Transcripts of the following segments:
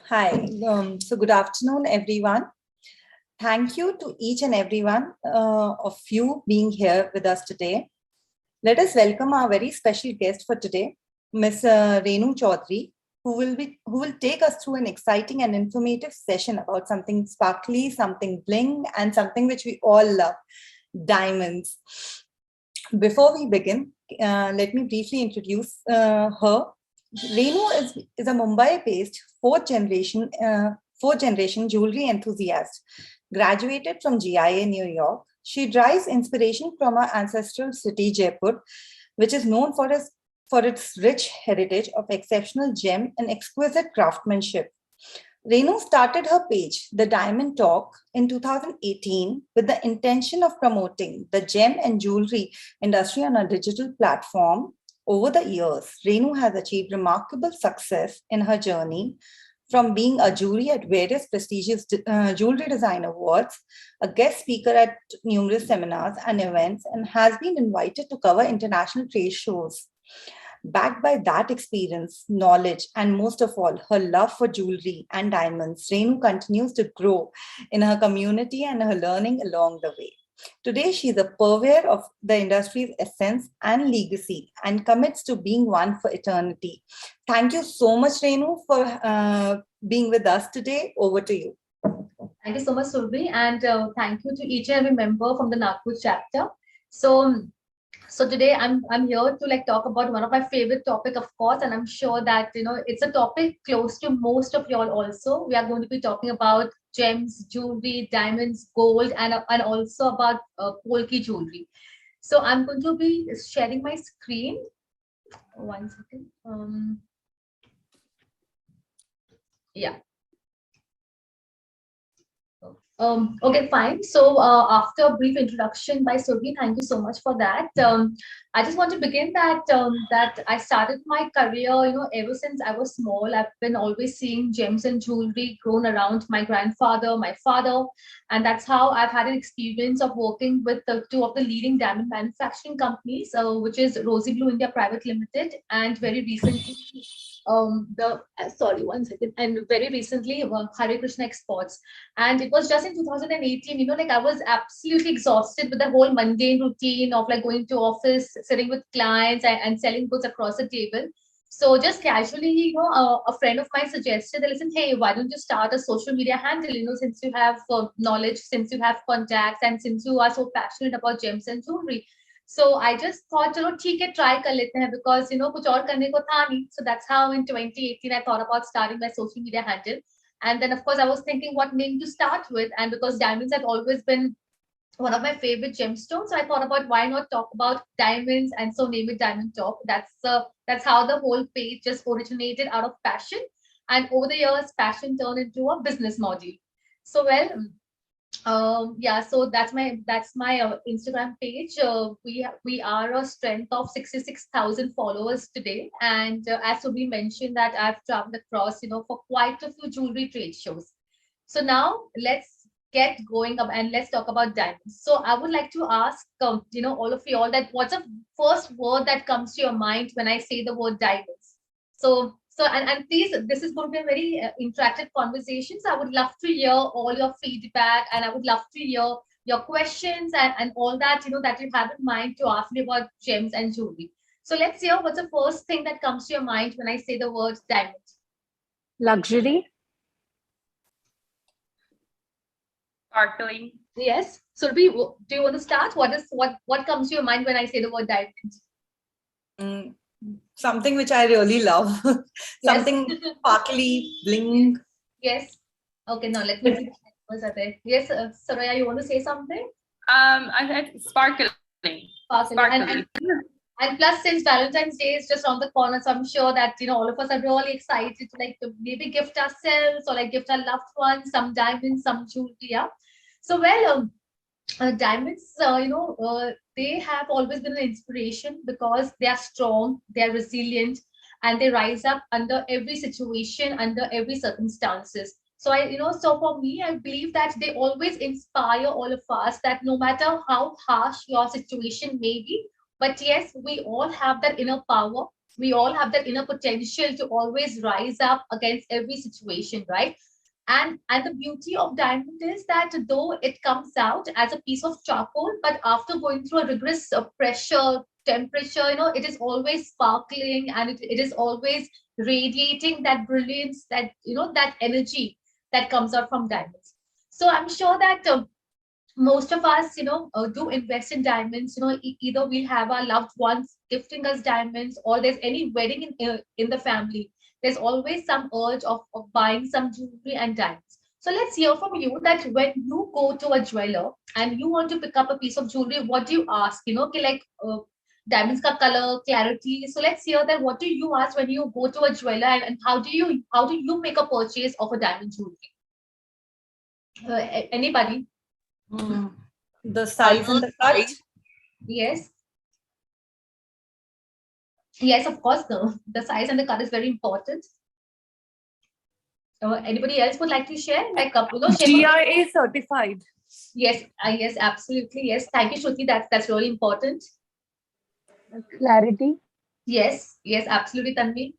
Hi, so good afternoon, everyone. Thank you to each and every one of you being here with us today. Let us welcome our very special guest for today, Ms. Renu Chaudhary, who will take us through an exciting and informative session about something sparkly, something bling, and something which we all love, diamonds. Before we begin, let me briefly introduce her. Renu is a Mumbai-based fourth generation jewelry enthusiast. Graduated from GIA New York, she derives inspiration from her ancestral city Jaipur, which is known for its rich heritage of exceptional gem and exquisite craftsmanship. Renu started her page, The Diamond Talk, in 2018 with the intention of promoting the gem and jewelry industry on a digital platform. Over the years, Renu has achieved remarkable success in her journey, from being a jury at various prestigious jewelry design awards, a guest speaker at numerous seminars and events, and has been invited to cover international trade shows. Backed by that experience, knowledge, and most of all, her love for jewelry and diamonds, Renu continues to grow in her community and her learning along the way. Today, she is a purveyor of the industry's essence and legacy and commits to being one for eternity. Thank you so much, Renu, for being with us today. Over to you. Thank you so much, Surbi, and thank you to each and every member from the Nagpur chapter. So today I'm here to talk about one of my favorite topic, of course, and I'm sure that it's a topic close to most of y'all also. We are going to be talking about gems, jewelry, diamonds, gold, and also about Poliky jewelry. So I'm going to be sharing my screen. One second. Yeah. Okay, fine. So after a brief introduction by Surbi, thank you so much for that. I just want to begin that I started my career, ever since I was small. I've been always seeing gems and jewelry grown around my grandfather, my father, and that's how I've had an experience of working with two of the leading diamond manufacturing companies, which is Rosy Blue India Private Limited, and very recently sorry, one second, and very recently Hare Krishna Exports. And it was just in 2018, I was absolutely exhausted with the whole mundane routine of going to office, sitting with clients, and selling goods across the table. So just casually, a friend of mine suggested that, listen, hey, why don't you start a social media handle, since you have knowledge, since you have contacts, and since you are so passionate about gems and jewelry. So I just thought, chalo, theek hai, try kar lete hain, because kuch aur karne ko tha nahi. So that's how in 2018 I thought about starting my social media handle. And then of course I was thinking what name to start with, and because diamonds have always been one of my favorite gemstones, so I thought about why not talk about diamonds, and so name it Diamond Talk. That's how the whole page just originated, out of passion, and over the years passion turned into a business model. So well, yeah, so that's my Instagram page. We are a strength of 66,000 followers today, and as we mentioned that I've traveled across for quite a few jewelry trade shows. So now let's get going up and let's talk about diamonds. So I would like to ask all of you all, that what's the first word that comes to your mind when I say the word diamonds? And please, this is going to be a very interactive conversation. So I would love to hear all your feedback, and I would love to hear your questions and all that, that you have in mind to ask me about gems and jewelry. So let's hear what's the first thing that comes to your mind when I say the word diamond. Luxury. Sparkling. Yes. So do you want to start? What comes to your mind when I say the word diamond? Something which I really love. Something sparkly, bling. Yes. Okay, now let me see. Yes, Saraya, you want to say something? I said sparkling. Sparkling. And plus, since Valentine's Day is just around the corner, so I'm sure that all of us are really excited to maybe gift ourselves or gift our loved ones some diamonds, some jewelry. Yeah. So well, diamonds, they have always been an inspiration because they are strong, they are resilient, and they rise up under every situation, under every circumstances. So so for me, I believe that they always inspire all of us, that no matter how harsh your situation may be, but yes, we all have that inner power We all have that inner potential to always rise up against every situation, right? And the beauty of diamond is that though it comes out as a piece of charcoal, but after going through a rigorous pressure, temperature, it is always sparkling, and it is always radiating that brilliance, that that energy that comes out from diamonds. So I'm sure that most of us, do invest in diamonds. Either we'll have our loved ones gifting us diamonds, or there's any wedding in the family. There's always some urge of buying some jewelry and diamonds. So let's hear from you that when you go to a jeweler and you want to pick up a piece of jewelry, what do you ask? Okay, like diamonds ka color, clarity. So let's hear that. What do you ask when you go to a jeweler, and how do you make a purchase of a diamond jewelry? Anybody? The size and the cut. Yes. Yes, of course, the size and the cut is very important. Anybody else would like to share? Like, share. GIA certified. Yes, yes, absolutely. Yes. Thank you, Shruti. That's really important. Clarity. Yes, yes, absolutely, Tanvi.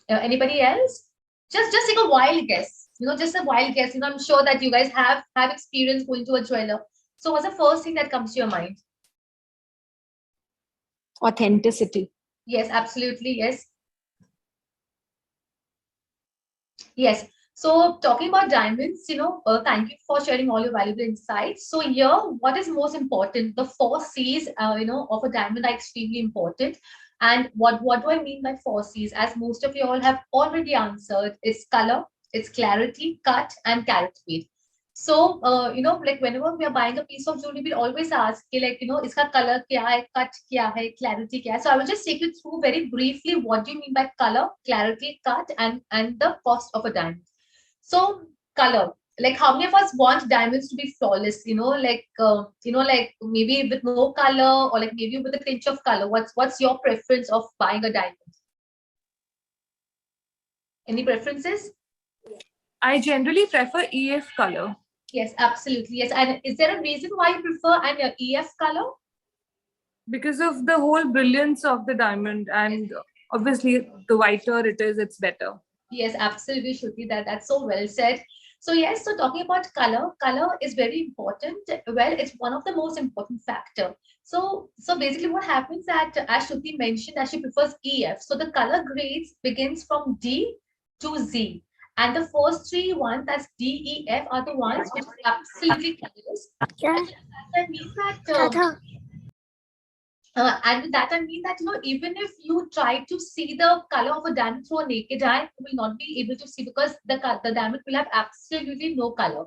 Anybody else? Just take a wild guess. Just a wild guess. I'm sure that you guys have experience going to a jeweler. So what's the first thing that comes to your mind? Authenticity. Yes, absolutely. Yes. Yes. So talking about diamonds, thank you for sharing all your valuable insights. So here, what is most important? The 4 C's, of a diamond are extremely important. And what do I mean by 4 C's? As most of you all have already answered, it's color, it's clarity, cut, and carat weight. So, like whenever we are buying a piece of jewelry, we always ask, like, iska color kya hai, cut kya hai, clarity kya hai. So I will just take you through very briefly what do you mean by color, clarity, cut, and the cost of a diamond. So color, like how many of us want diamonds to be flawless? Like maybe with no color, or like maybe with a pinch of color. What's your preference of buying a diamond? Any preferences? I generally prefer EF color. Yes, absolutely. Yes. And is there a reason why you prefer an EF color? Because of the whole brilliance of the diamond, and obviously the whiter it is, it's better. Yes, absolutely, Shruti. That's so well said. So yes, so talking about color is very important. Well, it's one of the most important factor. So basically what happens that, as Shruti mentioned, that she prefers EF. So the color grades begins from D to Z. And the first 3 ones, that's D, E, F, are the ones which are absolutely colorless. That means that and with that, I mean that, even if you try to see the color of a diamond through a naked eye, you will not be able to see, because the diamond will have absolutely no color.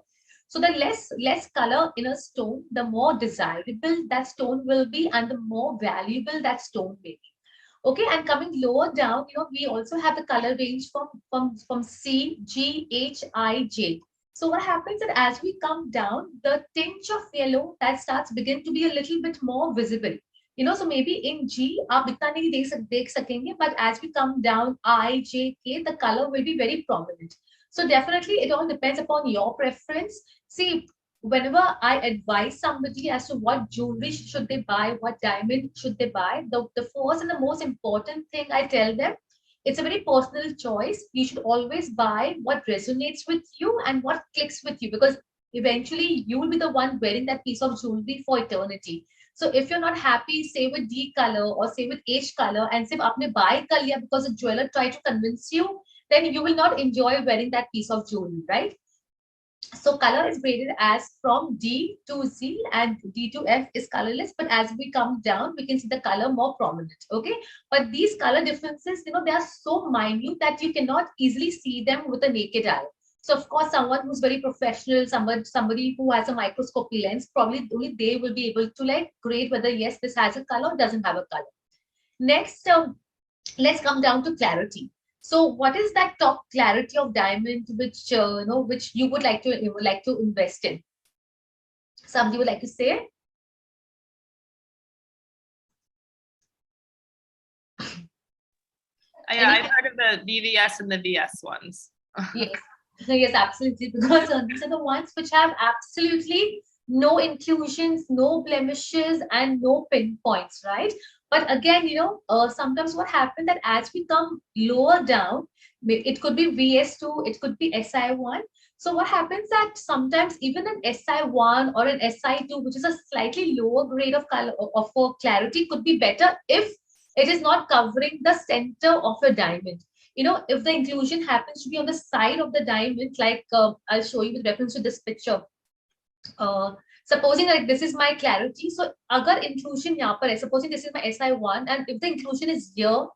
So the less color in a stone, the more desirable that stone will be, and the more valuable that stone may be. Okay, and coming lower down, we also have the color range from C, G, H, I, J. So what happens that as we come down, the tinge of yellow that begin to be a little bit more visible. So maybe in G, आप इतना नहीं देख सकेंगे, but as we come down I, J, K, the color will be very prominent. So definitely it all depends upon your preference. See, whenever I advise somebody as to what jewelry should they buy, what diamond should they buy, the first and the most important thing I tell them, it's a very personal choice. You should always buy what resonates with you and what clicks with you, because eventually you will be the one wearing that piece of jewelry for eternity. So if you're not happy, say with D color or say with H color, and say aapne buy kar liya because the jeweler tried to convince you, then you will not enjoy wearing that piece of jewelry, right? So color is graded as from D to Z, and D to F is colorless. But as we come down, we can see the color more prominent. Okay, but these color differences, they are so minute that you cannot easily see them with a naked eye. So of course, someone who's very professional, somebody who has a microscopy lens, probably only they will be able to like grade whether yes, this has a color or doesn't have a color. Next, let's come down to clarity. So what is that top clarity of diamond which which you would like to invest in? Somebody would like to say? Yeah, I've heard of the VVS and the VS ones. Yes. Yes, absolutely. Because these are the ones which have absolutely no inclusions, no blemishes, and no pinpoints, right? But again, sometimes what happens that as we come lower down, it could be VS2, it could be SI1. So what happens that sometimes even an SI1 or an SI2, which is a slightly lower grade of color of clarity, could be better if it is not covering the center of a diamond. If the inclusion happens to be on the side of the diamond, like I'll show you with reference to this picture. Supposing like this is my clarity, so agar inclusion yahan par hai, supposing this is my SI1, and if the inclusion is here,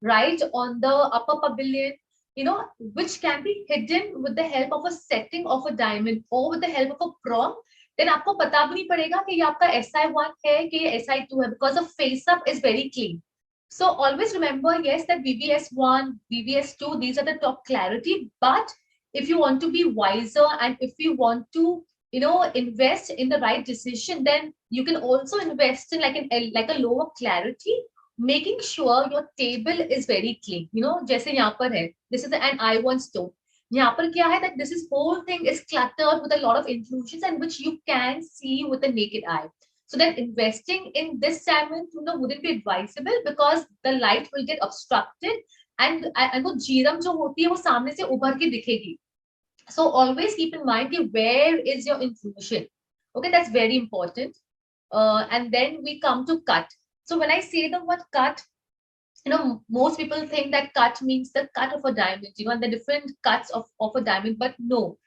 right on the upper pavilion, which can be hidden with the help of a setting of a diamond or with the help of a prong, then आपको पता भी नहीं पड़ेगा कि ये आपका SI1 है कि ये SI2 है, because the face up is very clean. So always remember, yes, that VVS1, VVS2, these are the top clarity. But if you want to be wiser and if you want to, invest in the right decision, then you can also invest in like a lower clarity, making sure your table is very clean. जैसे यहाँ पर है, this is an I1 stone. यहाँ पर क्या है that this is whole thing is cluttered with a lot of inclusions and which you can see with the naked eye. So then investing in this diamond, wouldn't be advisable because the light will get obstructed and वो जीरम जो होती है वो सामने से उभर के दिखेगी. So always keep in mind where is your inclusion. Okay, that's very important. And then we come to cut. So when I say the word cut, most people think that cut means the cut of a diamond, and the different cuts of a diamond, but no.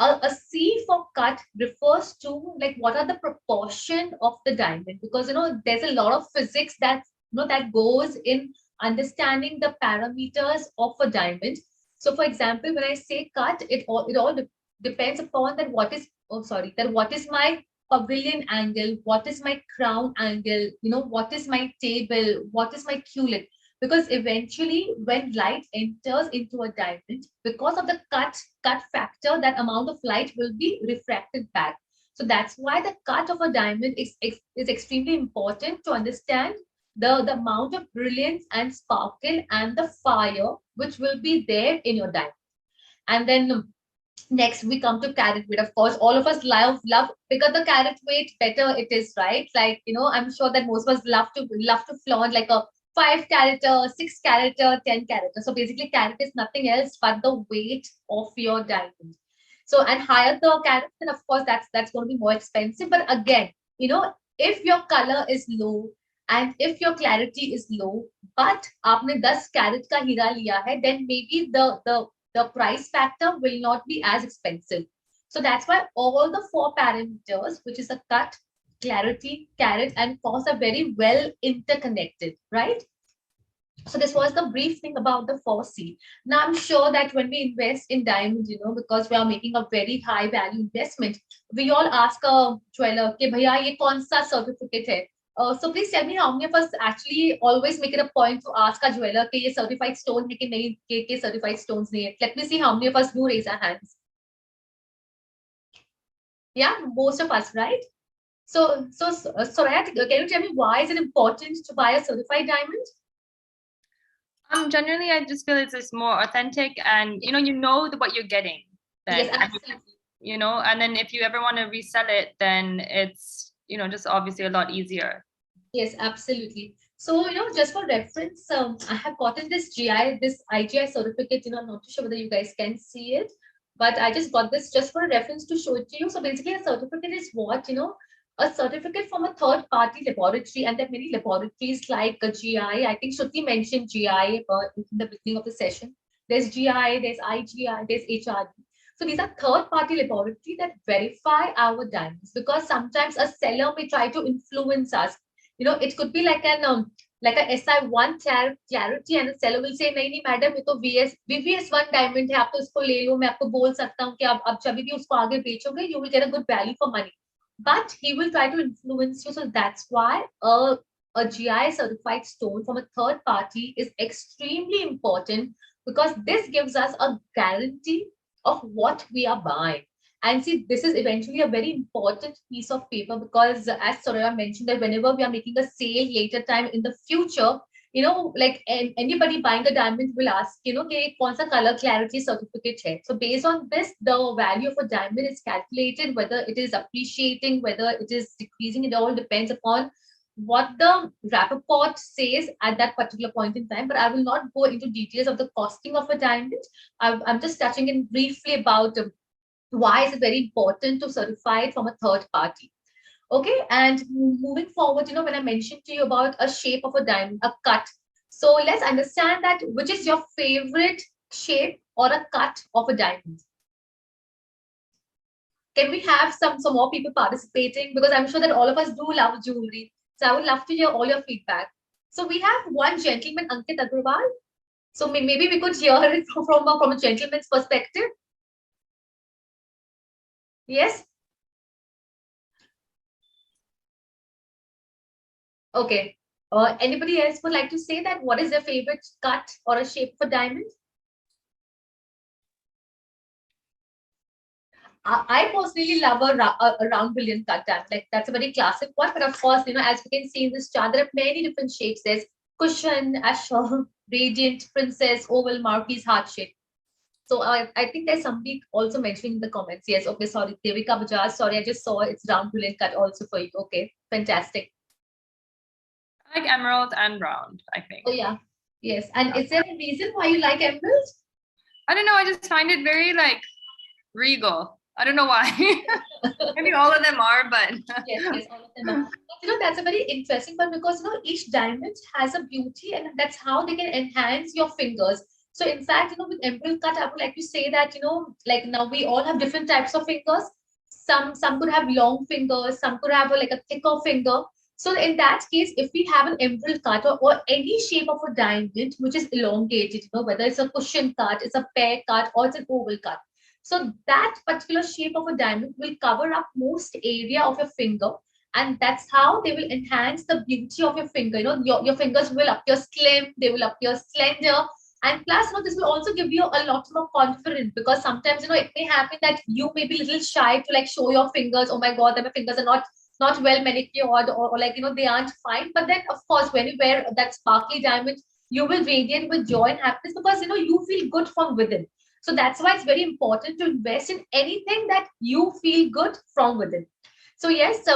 A C for cut refers to like what are the proportion of the diamond, because there's a lot of physics that that goes in understanding the parameters of a diamond. So for example, when I say cut, it all depends upon that what is my pavilion angle, what is my crown angle, what is my table, what is my culet. Because eventually when light enters into a diamond, because of the cut factor, that amount of light will be refracted back. So that's why the cut of a diamond is extremely important to understand the amount of brilliance and sparkle and the fire which will be there in your diamond. And then next we come to carat weight. Of course, all of us love bigger the carat weight, better it is, right? Like, I'm sure that most of us love to flaunt like a 5 carat, 6 carat, 10 carat. So basically carat is nothing else but the weight of your diamond. So, and higher the carat, then of course that's going to be more expensive. But again, if your color is low and if your clarity is low, but aapne 10 carat ka hira liya hai, then maybe the price factor will not be as expensive. So that's why all the 4 parameters, which is a cut, clarity, carat, and cost, are very well interconnected, right? So this was the brief thing about the 4C. Now I'm sure that when we invest in diamonds, because we are making a very high value investment, we all ask a jeweler, "Ke bhaiya, ye kaun sa certificate hai?" So please tell me how many of us actually always make it a point to ask a jeweler, "Ke ye certified stone hai ki nahi, ke certified stones nahi hai?" Let me see how many of us do raise our hands. Yeah, most of us, right? So Soraya, can you tell me why is it important to buy a certified diamond? Generally, I just feel it's just more authentic, and what you're getting. Then, Yes, absolutely. And then if you ever want to resell it, then it's just obviously a lot easier. Yes, absolutely. So just for reference, I have gotten this IGI certificate. I'm not too sure whether you guys can see it, but I just got this just for a reference to show it to you. So basically, a certificate is what a certificate from a third-party laboratory, and there are many laboratories like GI. I think Shruti mentioned GI in the beginning of the session. There's GI, there's IGI, there's HRD. So these are third-party laboratories that verify our diamonds, because sometimes a seller may try to influence us. It could be like a SI1 clarity, and the seller will say, "नहीं madam, ये तो VVS1 diamond है, आप तो इसको ले लो, मैं आपको बोल सकता हूँ कि आप जब भी उसको आगे बेचोगे, you will get a good value for money." But he will try to influence you. So that's why a GI certified stone from a third party is extremely important, because this gives us a guarantee of what we are buying. And see, this is eventually a very important piece of paper, because as Soraya mentioned, that whenever we are making a sale later time in the future, like anybody buying a diamond will ask, कि कौन सा color clarity certificate है. So based on this, the value of a diamond is calculated, whether it is appreciating, whether it is decreasing. It all depends upon what the rapport says at that particular point in time, but I will not go into details of the costing of a diamond. I'm just touching in briefly about why is it very important to certify it from a third party. Okay, and moving forward, when I mentioned to you about a shape of a diamond, a cut. So let's understand that which is your favorite shape or a cut of a diamond. Can we have some more people participating? Because I'm sure that all of us do love jewelry. So I would love to hear all your feedback. So we have one gentleman, Ankit Agrawal. So maybe we could hear it from a gentleman's perspective. Yes? Okay. Anybody else would like to say that? What is their favorite cut or a shape of a diamond? I personally love a round brilliant cut diamond. Like that's a very classic one. But of course, as you can see in this chart, there are many different shapes. There's cushion, asher, radiant, princess, oval, marquise, heart shape. So I think there's somebody also mentioning in the comments. Yes, okay, sorry, Devika Bajaj. Sorry, I just saw it's round brilliant cut also for you. Okay, fantastic. I like emerald and round, I think. Oh yeah, yes. And is there a reason why you like emerald? I don't know. I just find it very like regal. I don't know why. Maybe all of them are, but yes, all of them are. But, that's a very interesting one because each diamond has a beauty, and that's how they can enhance your fingers. So in fact, with emerald cut, I would like to say that like now we all have different types of fingers. Some could have long fingers, some could have like a thicker finger. So in that case, if we have an emerald cut or any shape of a diamond which is elongated, whether it's a cushion cut, it's a pear cut, or it's an oval cut. So that particular shape of a diamond will cover up most area of your finger, and that's how they will enhance the beauty of your finger. Your fingers will appear slim, they will appear slender, and plus, this will also give you a lot more confidence because sometimes, it may happen that you may be a little shy to like show your fingers. Oh my God, my fingers are not well manicured or like, they aren't fine. But then, of course, when you wear that sparkly diamond, you will radiate with joy and happiness because, you feel good from within. So that's why it's very important to invest in anything that you feel good from within. So yes,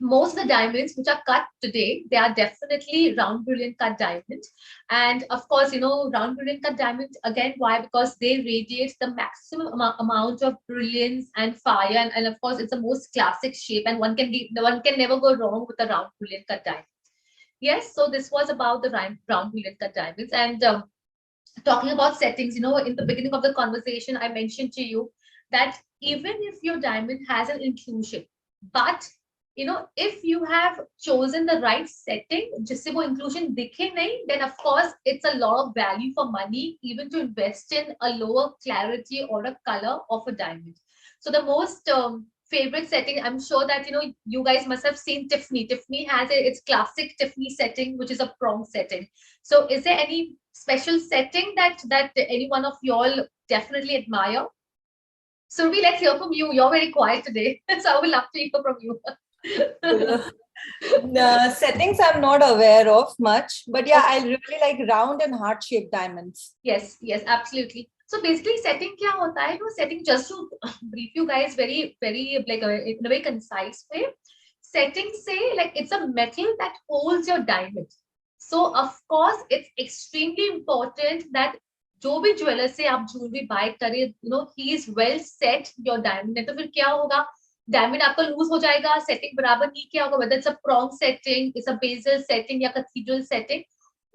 most of the diamonds which are cut today, they are definitely round brilliant cut diamonds. And of course, round brilliant cut diamonds, again, why? Because they radiate the maximum amount of brilliance and fire. And of course, it's the most classic shape and one can never go wrong with a round brilliant cut diamond. Yes, so this was about the round brilliant cut diamonds. And talking about settings, in the beginning of the conversation, I mentioned to you that even if your diamond has an inclusion, but if you have chosen the right setting, जिससे वो inclusion दिखे नहीं, then of course it's a lot of value for money, even to invest in a lower clarity or a color of a diamond. So the most favorite setting, I'm sure that you guys must have seen Tiffany. Tiffany has its classic Tiffany setting, which is a prong setting. So is there any special setting that any one of y'all definitely admire? Survi, let's hear from you. You're very quiet today, so I would love to hear from you. The settings I'm not aware of much, but yeah, I really like round and heart-shaped diamonds. Yes, absolutely. So basically, setting क्या होता है? Setting, just to brief you guys very like in a very concise way. Setting say like it's a metal that holds your diamond. So of course, it's extremely important that जो भी jeweller से आप jewellery bye करें, he is well set your diamond. नहीं तो फिर क्या होगा? डायमंड आपका लूज हो जाएगा, सेटिंग बराबर नहीं किया होगा, whether it's a prong setting, it's a bezel setting या cathedral setting,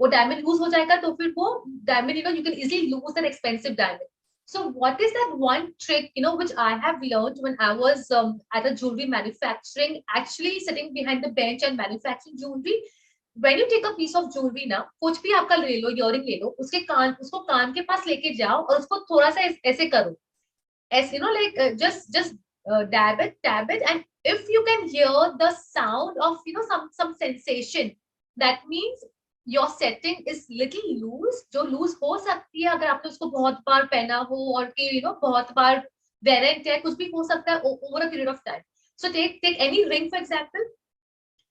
वो डायमंड लूज हो जाएगा तो फिर वो diamond you can easily lose that expensive diamond. So what is that one trick which I have learned when I was at a jewelry manufacturing, actually sitting behind the bench and manufacturing jewelry? When you take a piece of jewelry ना, कुछ भी आपका ले लो, earring ले लो, उसको कान के पास लेके जाओ और उसको थोड़ा सा ऐसे करो, ऐसे like just dab it, and if you can hear the sound of some sensation, that means your setting is little loose. जो loose हो सकती है अगर आपने उसको बहुत बार पहना हो और कि बहुत बार wear and tear कुछ भी हो सकता है over a period of time. So take any ring for example,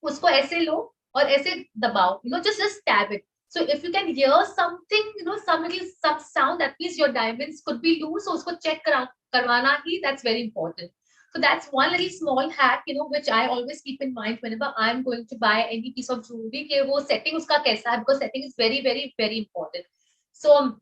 उसको ऐसे लो और ऐसे दबाओ, just stab it. So if you can hear something, some sound, that means your diamonds could be loose. So उसको check करवाना ही, that's very important. So that's one little small hack, which I always keep in mind whenever I'm going to buy any piece of jewelry, कि वो setting उसका कैसा है, because setting is very, very, very important. So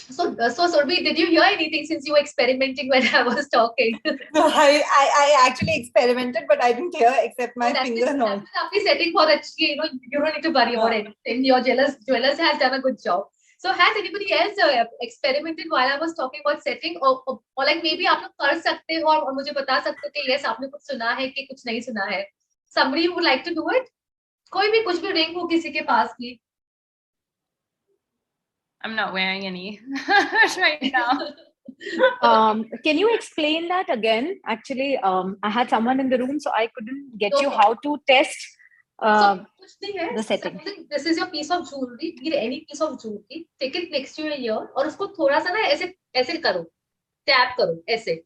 Surabhi, did you hear anything since you were experimenting when I was talking? No, I actually experimented, but I didn't hear except my finger noise. आपकी setting बहुत अच्छी है, you don't need to worry about anything. Your jewelers has done a good job. So has anybody else experimented while I was talking about setting, or like maybe आप लोग कर सकते हो और मुझे बता सकते हो कि yes आपने कुछ सुना है कि कुछ नहीं सुना है? Somebody would like to do it? कोई भी कुछ भी ring हो किसी के पास की? I'm not wearing any right now. Can you explain that again? Actually, I had someone in the room, so I couldn't get you Okay. how to test कुछ नहीं है. the setting. This is your piece of jewelry. Get any piece of jewelry, take it next to your ear और उसको थोड़ा सा ना ऐसे ऐसे करो, tap करो ऐसे.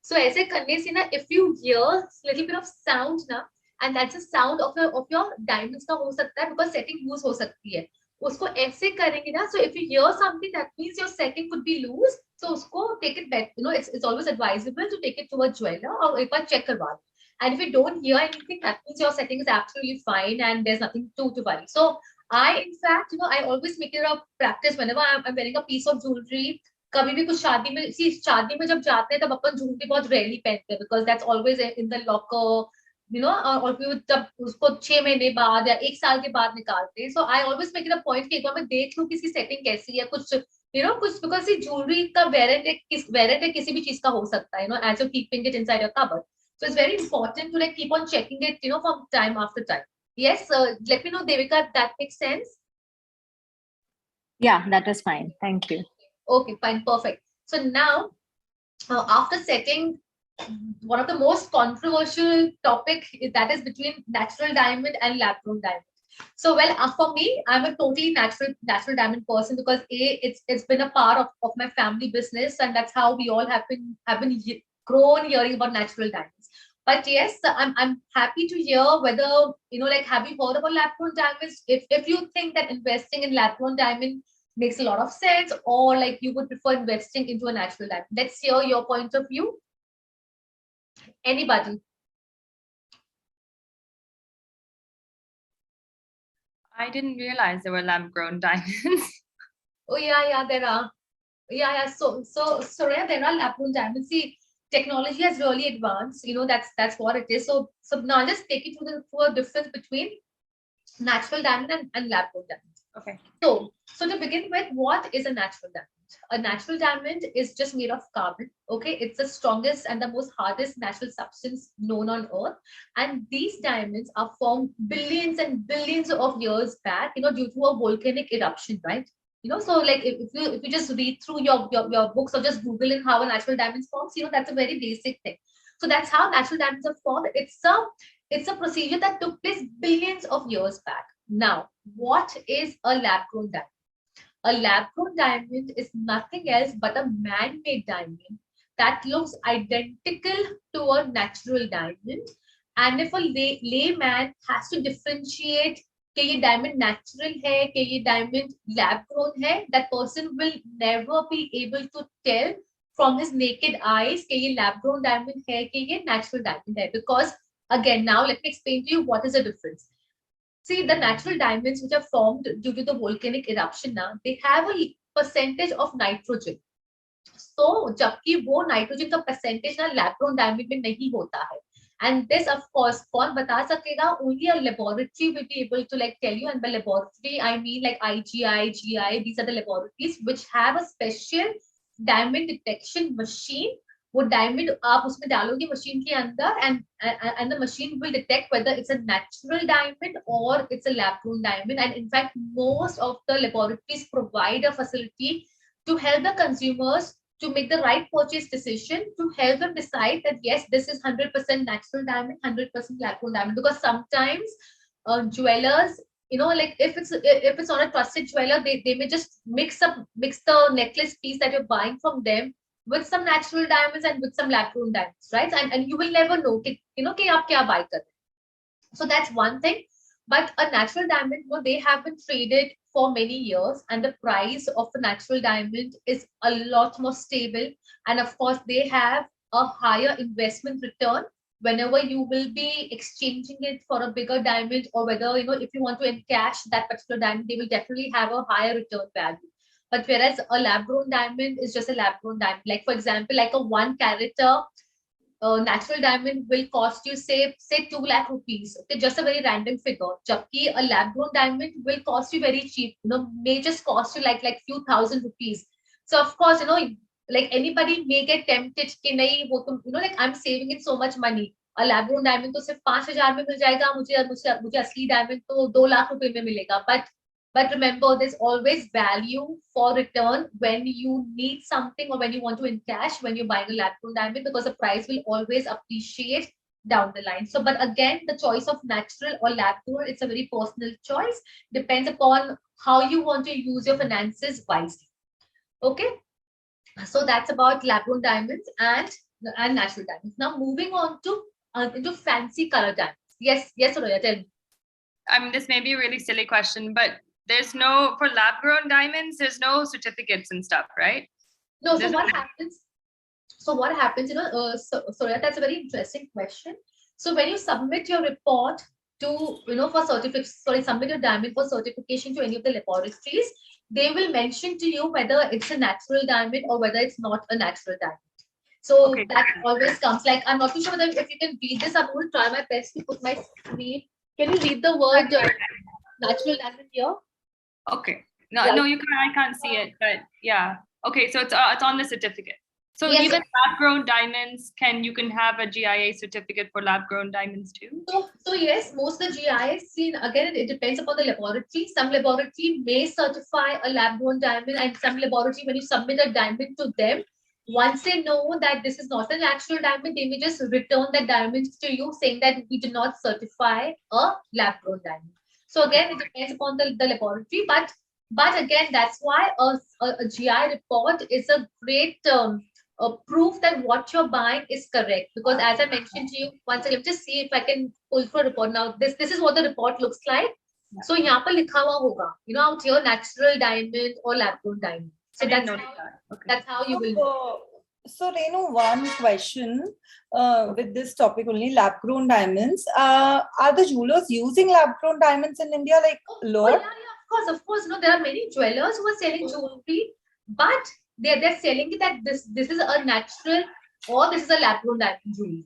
So ऐसे करने से ना, if you hear little bit of sound ना, and that's the sound of your diamonds का हो सकता है, because setting loose हो सकती है. उसको ऐसे करेंगे ना, so if you hear something, that means your setting could be loose. So उसको take it back. It's always advisable to take it to a jeweler और एक बार check करवा. And if you don't hear anything, that means your setting is absolutely fine and there's nothing to worry. So I, in fact, I always make it a practice whenever I'm wearing a piece of jewelry. कभी भी कुछ शादी में, शादी में जब जाते हैं तब अपन jewelry बहुत rarely पहनते हैं, because that's always in the locker, और फिर जब उसको 6 महीने बाद या 1 साल के बाद निकालते हैं. So I always make it a point कि एक बार मैं देख लूं किसी setting कैसी है, कुछ कुछ, because jewelry का variant किसी भी चीज का हो सकता है, as you're keeping it inside your cupboard. So it's very important to like keep on checking it, from time after time. Yes, let me know, Devika, that makes sense. Yeah, that is fine. Thank you. Okay, fine, perfect. So now, after setting, one of the most controversial topic that is between natural diamond and lab-grown diamond. So, well, for me, I'm a totally natural diamond person, because it's been a part of my family business, and that's how we all have been grown hearing about natural diamonds. But yes, I'm happy to hear whether, have you heard about lab-grown diamonds? If you think that investing in lab-grown diamond makes a lot of sense, or like you would prefer investing into a natural diamond. Let's hear your point of view. Anybody? I didn't realize there were lab-grown diamonds. Oh yeah, there are. Yeah. So yeah, there are lab-grown diamonds. See, technology has really advanced. That's what it is. So now just take it to a difference between natural diamond and lab-grown diamond. Okay. So to begin with, what is a natural diamond? A natural diamond is just made of carbon. Okay, it's the strongest and the most hardest natural substance known on Earth. And these diamonds are formed billions and billions of years back, due to a volcanic eruption, right? So like if you just read through your books or just Googling how a natural diamond forms, that's a very basic thing. So that's how natural diamonds are formed. It's a procedure that took place billions of years back. Now, what is a lab-grown diamond? A lab-grown diamond is nothing else but a man-made diamond that looks identical to a natural diamond. And if a layman has to differentiate कि ये diamond natural है, कि ये diamond lab-grown है, that person will never be able to tell from his naked eyes कि ये lab-grown diamond है, कि ये natural diamond है. Because again, now let me explain to you what is the difference. See, the natural diamonds which are formed due to the volcanic eruption now, they have a percentage of nitrogen. So, जबकि वो nitrogen का percentage ना lab-grown diamond में नहीं होता है. And this, of course, कौन बता सकेगा? Only a laboratory will be able to like tell you. And by laboratory, I mean like IGI, GI. These are the laboratories which have a special diamond detection machine. वो diamond आप उसमें डालोगे machine के अंदर, and the machine will detect whether it's a natural diamond or it's a lab-grown diamond. And in fact, most of the laboratories provide a facility to help the consumers to make the right purchase decision, to help them decide that yes, this is 100% natural diamond, 100% lab-grown diamond. Because sometimes jewelers, like if it's on a trusted jeweler, they may just mix the necklace piece that you're buying from them with some natural diamonds and with some lab-grown diamonds, right? And you will never know कि आप क्या buy कर रहे हैं. So that's one thing. But a natural diamond, they have been traded for many years, and the price of a natural diamond is a lot more stable. And of course, they have a higher investment return whenever you will be exchanging it for a bigger diamond, or whether, if you want to encash that particular diamond, they will definitely have a higher return value. But whereas a lab grown diamond is just a lab grown diamond. Like for example, like a 1 carat natural diamond will cost you say 2 lakh rupees. Okay, just a very random figure. Jabki a lab grown diamond will cost you very cheap. May just cost you like few thousand rupees. So of course, like anybody may get tempted कि नहीं वो तुम like I'm saving it so much money. A lab grown diamond तो सिर्फ 5,000 में मिल जाएगा, मुझे असली diamond तो 2 लाख रुपए में मिलेगा. But remember, there's always value for return when you need something or when you want to encash when you're buying a lab grown diamond, because the price will always appreciate down the line. So, but again, the choice of natural or lab grown, it's a very personal choice. Depends upon how you want to use your finances wisely. Okay. So that's about lab grown diamonds and natural diamonds. Now moving on to into fancy color diamonds. Yes, Roya, tell me. I mean, this may be a really silly question, but there's no, for lab grown diamonds, there's no certificates and stuff, right? No, so what happens? So what happens, Roya, that's a very interesting question. So when you submit your report to, for submit your diamond for certification to any of the laboratories, they will mention to you whether it's a natural diamond or whether it's not a natural diamond. So okay, that always comes. Like, I'm not too sure if you can read this. I'm going to try my best to put my screen. Can you read the word natural diamond here? Okay. No, you can. I can't see it, but yeah. Okay, so it's on the certificate. So yes, even lab-grown diamonds, you can have a GIA certificate for lab-grown diamonds too? So yes, most of the GIAs, again, it depends upon the laboratory. Some laboratory may certify a lab-grown diamond, and some laboratory, when you submit a diamond to them, once they know that this is not a natural diamond, they may just return the diamonds to you saying that we do not certify a lab-grown diamond. So again, it depends upon the laboratory, but again, that's why a GI report is a great proof that what you're buying is correct. Because as I mentioned to you, once again, just see if I can pull for a report. Now, this is what the report looks like. Yeah. So यहाँ पर लिखा हुआ होगा, out here, natural diamond or lab-grown diamond. So that's how you will know. So Renu, one question with this topic only, lab-grown diamonds. Are the jewelers using lab-grown diamonds in India like a lot? Yeah, of course. There are many jewelers who are selling jewelry, but they're selling it that this is a natural or this is a lab-grown diamond jewelry.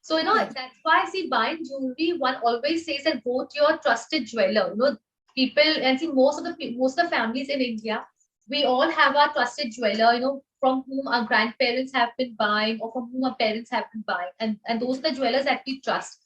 So that's why I see buying jewelry, one always says that go to your trusted jeweler. People, and see most of the families in India, we all have our trusted jeweler, from whom our grandparents have been buying or from whom our parents have been buying, and those are the jewelers that we trust.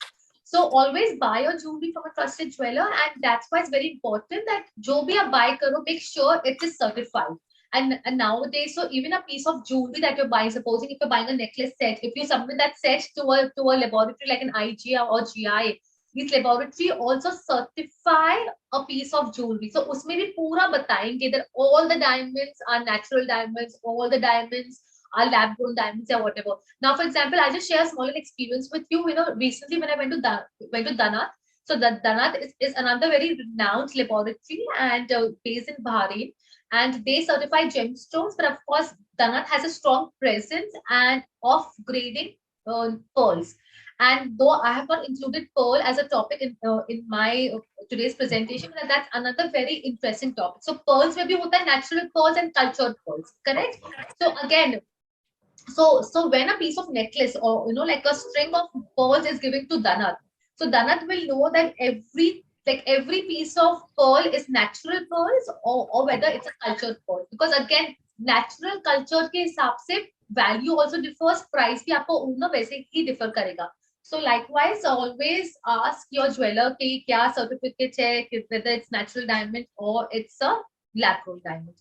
So always buy your jewelry from a trusted jeweler, and that's why it's very important that jo bhi aap buy karo, make sure it is certified. And nowadays, so even a piece of jewelry that you're buying, supposing if you're buying a necklace set, if you submit that set to a laboratory like an Igi or GI, this laboratory also certify a piece of jewelry. So usme bhi pura batayenge that all the diamonds are natural diamonds, all the diamonds are lab-grown diamonds or whatever. Now, for example, I'll just share a small experience with you. Recently when I went to Danat, so the Danat is another very renowned laboratory and based in Bahrain, and they certify gemstones. But of course, Danat has a strong presence and of grading pearls. And though I have not included pearl as a topic in my today's presentation, but that's another very interesting topic. So pearls may be natural pearls and cultured pearls, correct? So again, so when a piece of necklace or like a string of pearls is given to Danat, so Danat will know that every piece of pearl is natural pearls or whether it's a cultured pearl. Because again, natural culture ke hisab se value also differs, price bhi aapko वैसे ही differ karega. So likewise, always ask your jeweler कि क्या certificate है, whether it's natural diamond or it's a lab-grown diamond.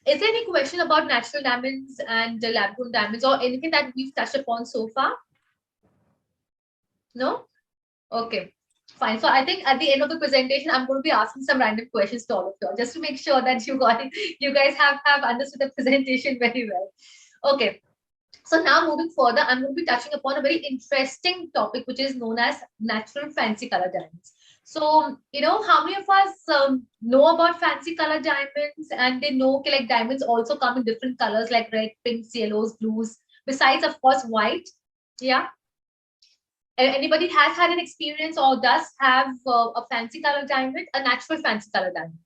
Is there any question about natural diamonds and lab-grown diamonds or anything that we've touched upon so far? No? Okay, fine. So I think at the end of the presentation, I'm going to be asking some random questions to all of you, just to make sure that you guys have understood the presentation very well. Okay. So now moving further, I'm going to be touching upon a very interesting topic, which is known as natural fancy color diamonds. So, how many of us know about fancy color diamonds, and they know like diamonds also come in different colors like red, pinks, yellows, blues, besides, of course, white. Yeah. Anybody has had an experience or does have a fancy color diamond, a natural fancy color diamond?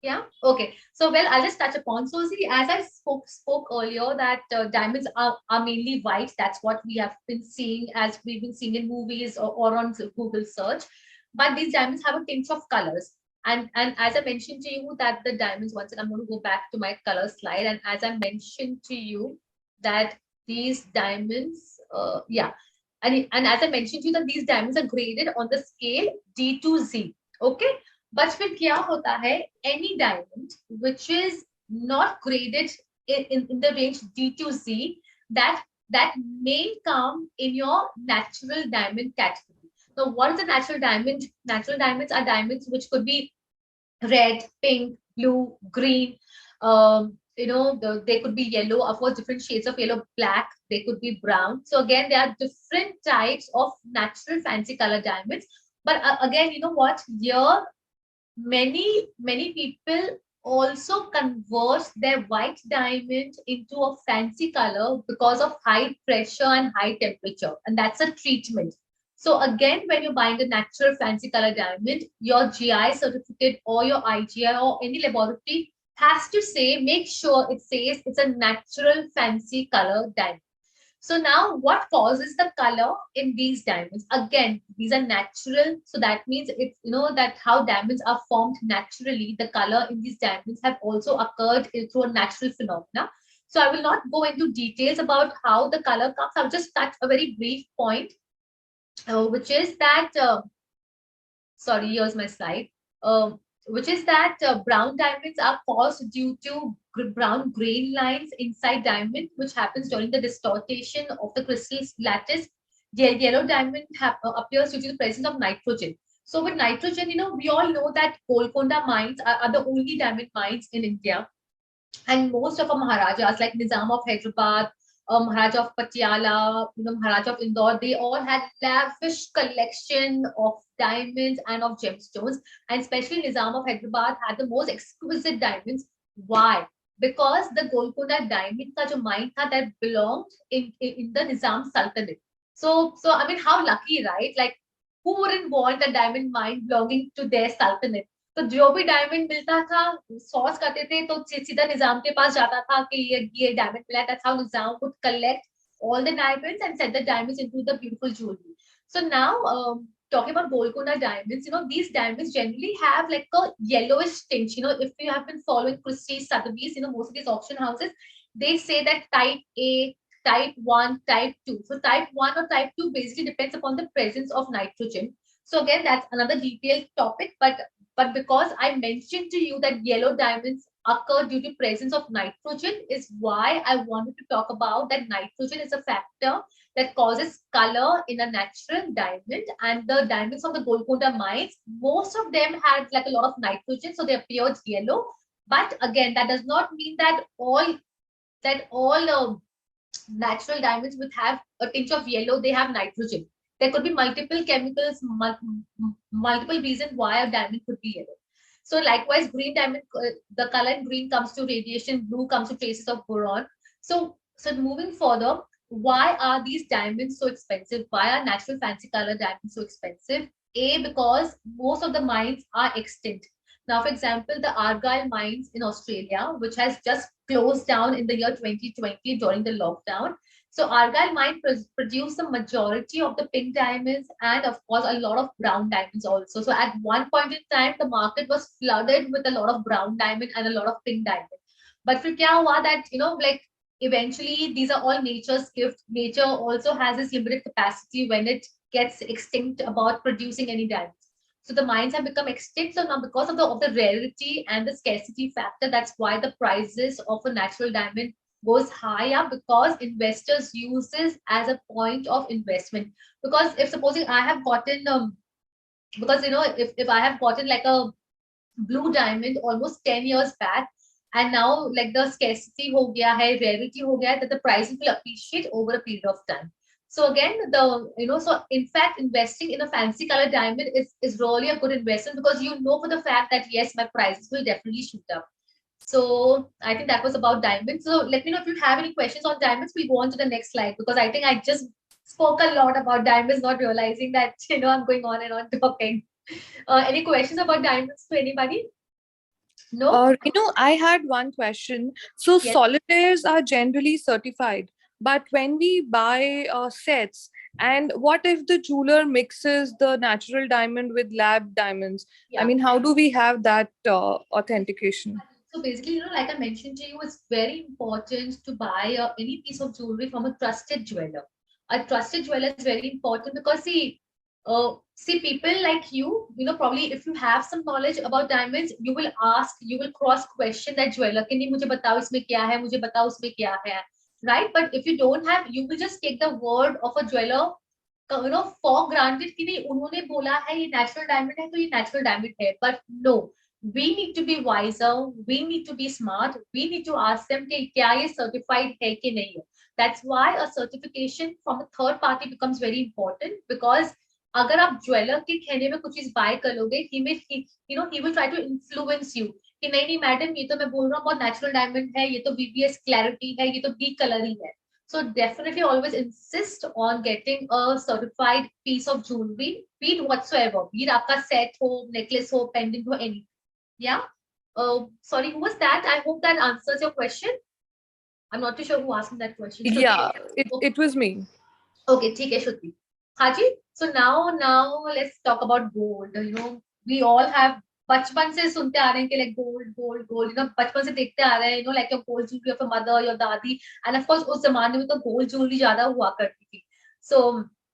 Yeah. Okay. So, well, I'll just touch upon. So, see, as I spoke earlier, that diamonds are mainly white. That's what we have been seeing, as we've been seeing in movies or on Google search. But these diamonds have a tinge of colors. And as I mentioned to you, that the diamonds, once again, I'm going to go back to my color slide. And as I mentioned to you, that these diamonds, yeah. And as I mentioned to you, that these diamonds are graded on the scale D to Z. Okay. But फिर क्या होता है, any diamond which is not graded in the range D to Z, that may come in your natural diamond category. So what is a natural diamond? Natural diamonds are diamonds which could be red, pink, blue, green. They could be yellow, of course, different shades of yellow, black. They could be brown. So again, there are different types of natural fancy color diamonds. But again, you know what? Here, many people also convert their white diamond into a fancy color because of high pressure and high temperature, and that's a treatment. So again, when you're buying a natural fancy color diamond, your GI certificate or your IGI or any laboratory has to say, make sure it says it's a natural fancy color diamond. So now what causes the color in these diamonds? Again, these are natural. So that means it's, that how diamonds are formed naturally, the color in these diamonds have also occurred through a natural phenomena. So I will not go into details about how the color comes. I'll just touch a very brief point, which is that, sorry, here's my slide. Which is that brown diamonds are caused due to brown grain lines inside diamond, which happens during the distortion of the crystal lattice. The yellow diamond appears due to the presence of nitrogen. So with nitrogen, we all know that Golconda mines are the only diamond mines in India. And most of our Maharajas, like Nizam of Hyderabad, Maharaja of Patiala, Maharaja of Indore, they all had lavish collection of diamonds and of gemstones. And especially Nizam of Hyderabad had the most exquisite diamonds. Why? Because the Golconda diamond ka jo mine tha, that belonged in the Nizam Sultanate. So I mean, how lucky, right? Like, who wouldn't want a diamond mine belonging to their Sultanate? तो जो भी diamond मिलता था, source करते थे, तो सीधा निजाम के पास जाता था कि ये डायमंड मिला. That's how Nizam would collect all the diamonds and set the diamonds into the beautiful jewelry. So now, talking about Golconda diamonds, these diamonds generally have like a yellowish tinge. If you have been following Christie's, Sotheby's, most of these auction houses, they say that type A, type 1, type 2. So type 1 or type 2 basically depends upon the presence of nitrogen. So again, that's another detailed topic, but because I mentioned to you that yellow diamonds occur due to presence of nitrogen is why I wanted to talk about that nitrogen is a factor that causes color in a natural diamond. And the diamonds of the Golconda mines, most of them had like a lot of nitrogen, so they appeared yellow. But again, that does not mean that all natural diamonds would have a tinge of yellow, they have nitrogen. There could be multiple chemicals, multiple reasons why a diamond could be yellow. So likewise, green diamond, the color in green comes to radiation, blue comes to traces of boron. So moving further, why are these diamonds so expensive? Why are natural fancy color diamonds so expensive? A, because most of the mines are extinct. Now, for example, the Argyle mines in Australia, which has just closed down in the year 2020 during the lockdown. So Argyle mine produced the majority of the pink diamonds and of course a lot of brown diamonds also. So at one point in time, the market was flooded with a lot of brown diamond and a lot of pink diamond. But for kya hua that, like eventually these are all nature's gift. Nature also has this limited capacity when it gets extinct about producing any diamonds. So the mines have become extinct. So now because of the rarity and the scarcity factor, that's why the prices of a natural diamond goes high up, because investors use this as a point of investment. Because if supposing I have gotten because if I have gotten like a blue diamond almost 10 years back, and now like the scarcity ho gaya hai, rarity ho gaya hai, that the prices will appreciate over a period of time. So again, so in fact, investing in a fancy color diamond is really a good investment, because for the fact that yes, my prices will definitely shoot up. So I think that was about diamonds. So let me know if you have any questions on diamonds. We'll go on to the next slide because I think I just spoke a lot about diamonds, not realizing that I'm going on and on talking. Any questions about diamonds to anybody? No. I had one question. So Yes. solitaires are generally certified, but when we buy sets, and what if the jeweler mixes the natural diamond with lab diamonds? Yeah. I mean, how do we have that authentication? So basically, like I mentioned to you, it's very important to buy any piece of jewelry from a trusted jeweler. A trusted jeweler is very important because see people like probably if you have some knowledge about diamonds, you will ask, you will cross question that jeweler. Can you मुझे बताओ इसमें क्या है? मुझे बताओ उसमें क्या है? Right? But if you don't have, you will just take the word of a jeweler, for granted कि नहीं उन्होंने बोला है ये natural diamond है तो ये natural diamond है. But no. We need to be wiser, we need to be smart, we need to ask them कि क्या ये certified है कि नहीं है. That's why a certification from a third party becomes very important because अगर आप ज्वेलर के कहने में कुछ चीज बाय कर लोगे, he will try to influence you कि नहीं मैडम ये तो मैं बोल रहा हूँ बहुत नेचुरल डायमंड है, ये तो VVS क्लैरिटी है, ये तो B कलर ही है. So definitely always insist on getting a certified piece of jewelry, be it whatsoever, be it आपका set हो, necklace हो, pendant हो, anything. Yeah. Sorry, who was that? I hope that answers your question. I'm not too sure who asked that question. Shruti. Yeah, it was me. Okay, ठीक है Shruti. Haji. So now let's talk about gold. We all have बचपन से सुनते आ रहे हैं कि like gold. बचपन से देखते आ रहे हैं. Like your gold jewelry of your mother, your दादी, and of course उस जमाने में तो gold jewelry ज्यादा हुआ करती थी.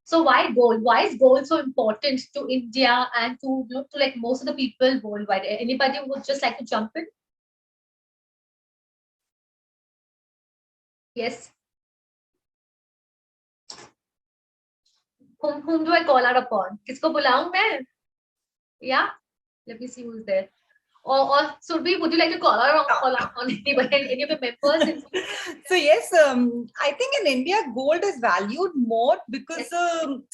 So why gold? Why is gold so important to India and to like most of the people worldwide? Anybody would just like to jump in? Yes. Whom do I call out upon? किसको बुलाऊं मैं? Yeah. Let me see who's there. Or Surbhi, would you like to call out on anybody, any of the members? So yes, I think in India, gold is valued more because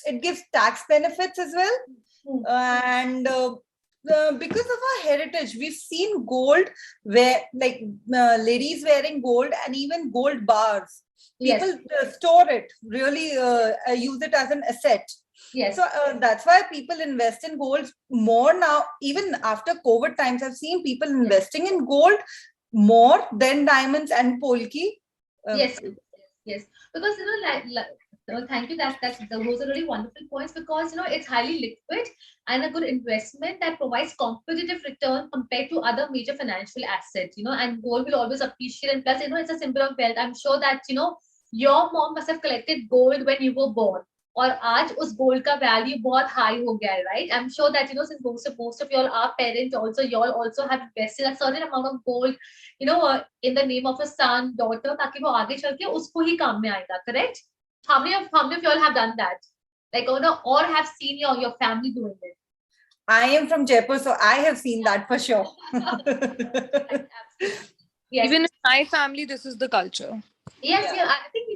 it gives tax benefits as well. And because of our heritage, we've seen gold where like ladies wearing gold and even gold bars. People store it, really use it as an asset. Yes. So that's why people invest in gold more now. Even after COVID times, I've seen people investing in gold more than diamonds and Poliky. Yes. Because thank you. Those are really wonderful points because it's highly liquid and a good investment that provides competitive return compared to other major financial assets. And gold will always appreciate, and plus it's a symbol of wealth. I'm sure that your mom must have collected gold when you were born. और आज उस gold का value बहुत high हो गया है, right? I'm sure that since most of y'all are parents also, y'all also have invested a certain amount of gold, in the name of a son, daughter, ताकि वो आगे चल के उसको ही काम में आएगा, correct? How many of y'all have done that? Like, or have seen your family doing it? I am from Jaipur, so I have seen that for sure. Yes. Even in my family, this is the culture. Yes, I think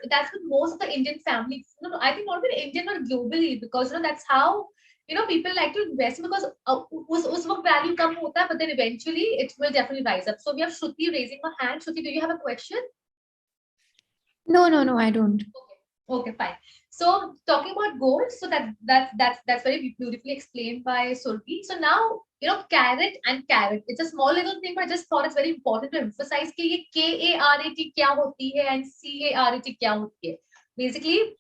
that's with most of the Indian families. I think not even Indian but globally, because that's how people like to invest because us वक्त value कम होता है, but then eventually it will definitely rise up. So we have Shruti raising her hand. Shruti, do you have a question? No, I don't. Okay, fine. So talking about gold, so that's very beautifully explained by Surbi. So now carat and carat. It's a small little thing, but I just thought it's very important to emphasize कि ये KARAT क्या होती है and CARAT क्या होती है. Basically,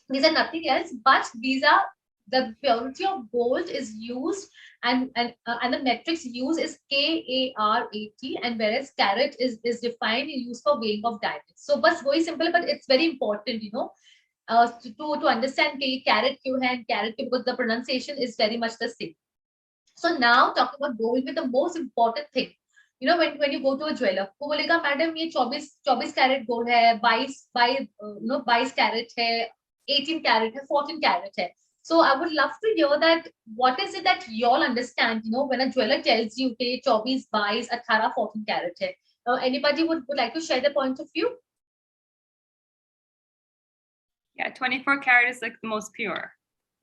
these are nothing else, but these are the purity of gold is used and the metrics used is KARAT, and whereas carat is defined and used for weighing of diamonds. So बस very simple, but it's very important, to understand कि carat क्यों है and carat क्यों, because the pronunciation is very much the same. So now talking about gold with the most important thing, when you go to a jeweler, वो बोलेगा madam ये 24 carat gold है, 22 carat है, 18 carat है, 14 carat है. So I would love to hear that what is it that you all understand, when a jeweler tells you कि 24, 22, 18, 14 carat है. Anybody would like to share the point of view? Yeah, 24 karat is like the most pure.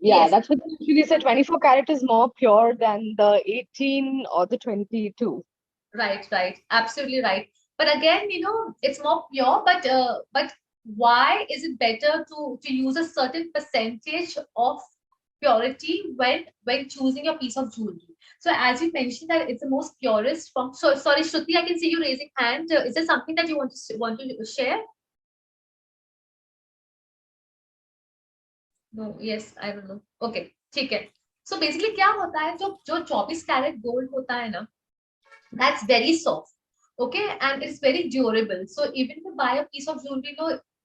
Yeah, Yes. that's what they usually say. 24 karat is more pure than the 18 or the 22. Right. Absolutely right. But again, it's more pure. But why is it better to use a certain percentage of purity when choosing your piece of jewelry? So as you mentioned that it's the most purest from. So sorry, Shruti, I can see you raising hand. Is there something that you want to share? No. Yes. I don't know. Okay. ठीक है. So basically क्या होता है जो जो 24 carat gold होता है ना, that's very soft, okay, and it's very durable. So even if you buy a piece of jewelry,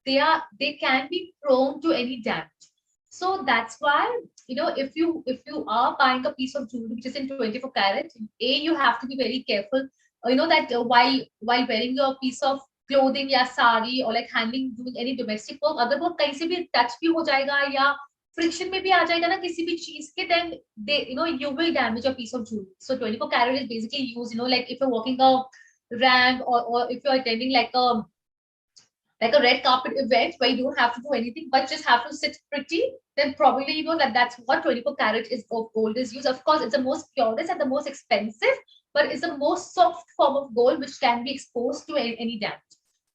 they can be prone to any damage. So that's why, if you are buying a piece of jewelry which is in 24 karat, you have to be very careful, that while wearing your piece of clothing या sari or like handling doing any domestic work, अगर वो कहीं से भी touch भी हो जाएगा या फ्रिक्शन में भी आ जाएगा ना किसी भी चीज के, then you will damage a piece of jewelry. So 24 karat is basically used, like if you're walking a ramp, or if you're attending like a red carpet event where you don't have to do anything but just have to sit pretty, then probably that's what 24 karat is of gold is used. Of course, it's the most purest and the most expensive, but it's the most soft form of gold which can be exposed to any damage.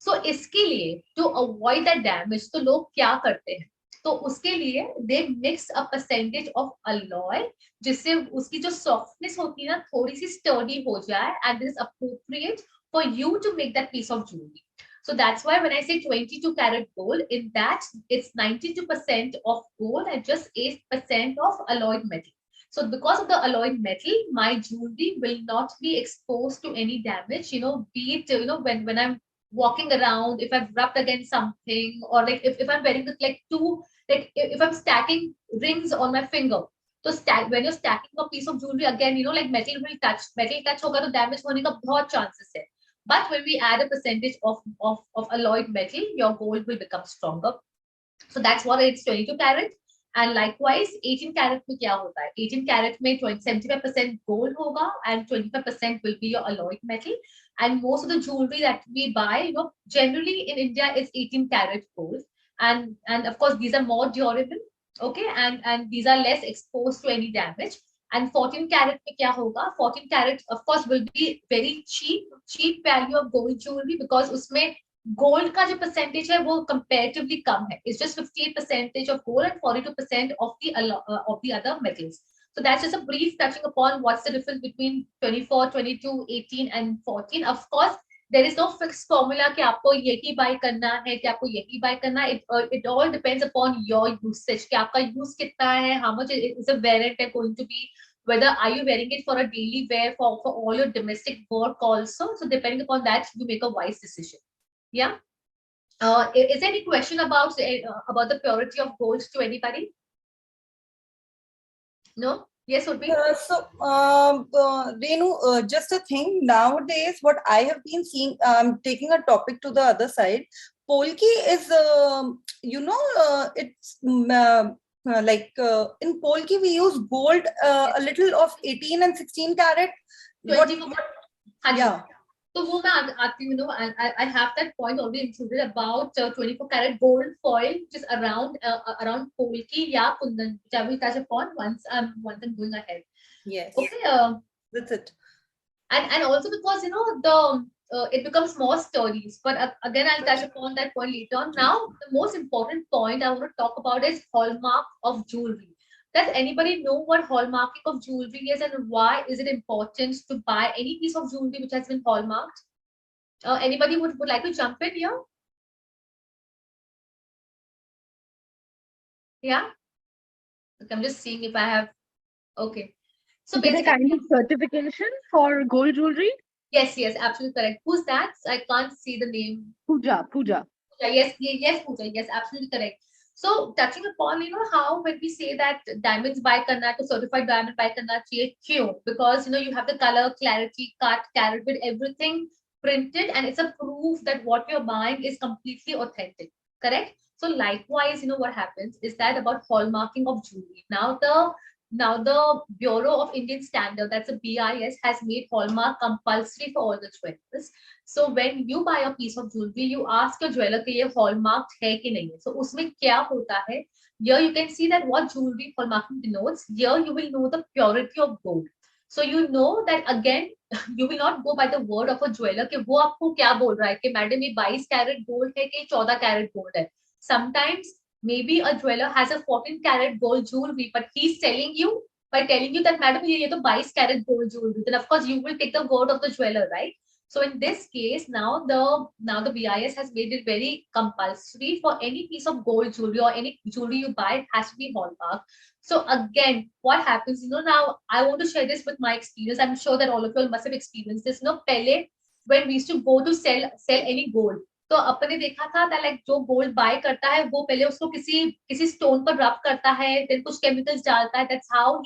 So इसके लिए to avoid that damage, तो लोग क्या करते हैं, तो उसके लिए they mix a percentage of alloy जिससे उसकी जो softness होती है ना थोड़ी सी sturdy हो जाए, and this is appropriate for you to make that piece of jewelry. So that's why when I say 22 karat gold, in that it's 92% of gold and just 8% of alloyed metal. So because of the alloyed metal, my jewelry will not be exposed to any damage, be it, when I'm walking around, if I've rubbed against something, or like if I'm wearing like two, like if I'm stacking rings on my finger. So when you're stacking a piece of jewelry, again, like metal touch होगा तो damage होने का बहुत chances है. But when we add a percentage of alloyed metal, your gold will become stronger. So that's what it's 22 karat. And likewise, 18 karat में क्या होता है? 18 karat में 75% gold होगा and 25% will be your alloyed metal. And most of the jewelry that we buy, generally in India is 18 karat gold. And of course, these are more durable, okay, and these are less exposed to any damage. And 14 karat में क्या होगा? 14 karat of course will be very cheap value of gold jewelry, because उसमें gold का जो percentage है वो comparatively कम है. It's just 58% of gold and 42% of the other metals. So that's just a brief touching upon what's the difference between 24, 22, 18 and 14. Of course, there is no fixed formula कि आपको यही buy करना है कि आपको यही buy करना है. It all depends upon your usage कि आपका use कितना है, how much is the wear and tear going to be, whether are you wearing it for a daily wear, for all your domestic work also. So depending upon that, you make a wise decision. Yeah. Is there any question about the purity of gold to anybody? No? Yes, would be. Renu, just a thing. Nowadays, what I have been seeing, taking a topic to the other side, Poliky is, it's like in Poliky we use gold, a little of 18 and 16 karat. 20. Yeah. So वो मैं आती हूँ, I have that point already included about 24 karat gold foil, which is around Poliky या Kundan, which I will touch upon once I'm going ahead. Yes. Okay. That's it. And also because it becomes more sturdy. But again, I'll touch upon that point later on. Now, the most important point I want to talk about is hallmark of jewelry. Does anybody know what hallmarking of jewelry is, and why is it important to buy any piece of jewelry which has been hallmarked? Anybody would like to jump in here? Yeah. Okay, I'm just seeing if I have. Okay. So basically, kind of certification for gold jewelry. Yes, absolutely correct. Who's that? I can't see the name. Pooja. Yes, Pooja. Yes, absolutely correct. So touching upon, how when we say that diamonds buy karna to certified diamond buy karna chahiye, kyun? Because you have the color, clarity, cut, carat with everything printed, and it's a proof that what you're buying is completely authentic. Correct? So likewise, what happens is that about hallmarking of jewelry. Now the Bureau of Indian Standard, that's a BIS, has made hallmark compulsory for all the jewelers. So when you buy a piece of jewelry, you ask your jeweler कि ये hallmarked है कि नहीं है. So उसमें क्या होता है? Here you can see that what jewelry hallmarking denotes. Here you will know the purity of gold. So you know that again, you will not go by the word of a jeweler कि वो आपको क्या बोल रहा है कि madam ये 22 carat gold है कि 14 कैरेट गोल्ड है. Sometimes maybe a jeweler has a 14 carat gold jewelry, but he's selling you by telling you that madam ये तो 22 carat gold jewelry. Then of course you will take the word of the jeweler, right? So in this case, now the BIS has made it very compulsory for any piece of gold jewelry or any jewelry you buy, it has to be hallmark. So again, what happens, now I want to share this with my experience. I'm sure that all of you all must have experienced this. पहले when we used to go to sell any gold, तो अपने देखा था that like जो gold bye करता है वो पहले उसको किसी स्टोन पर रब करता है, फिर कुछ केमिकल्स डालता है. That's how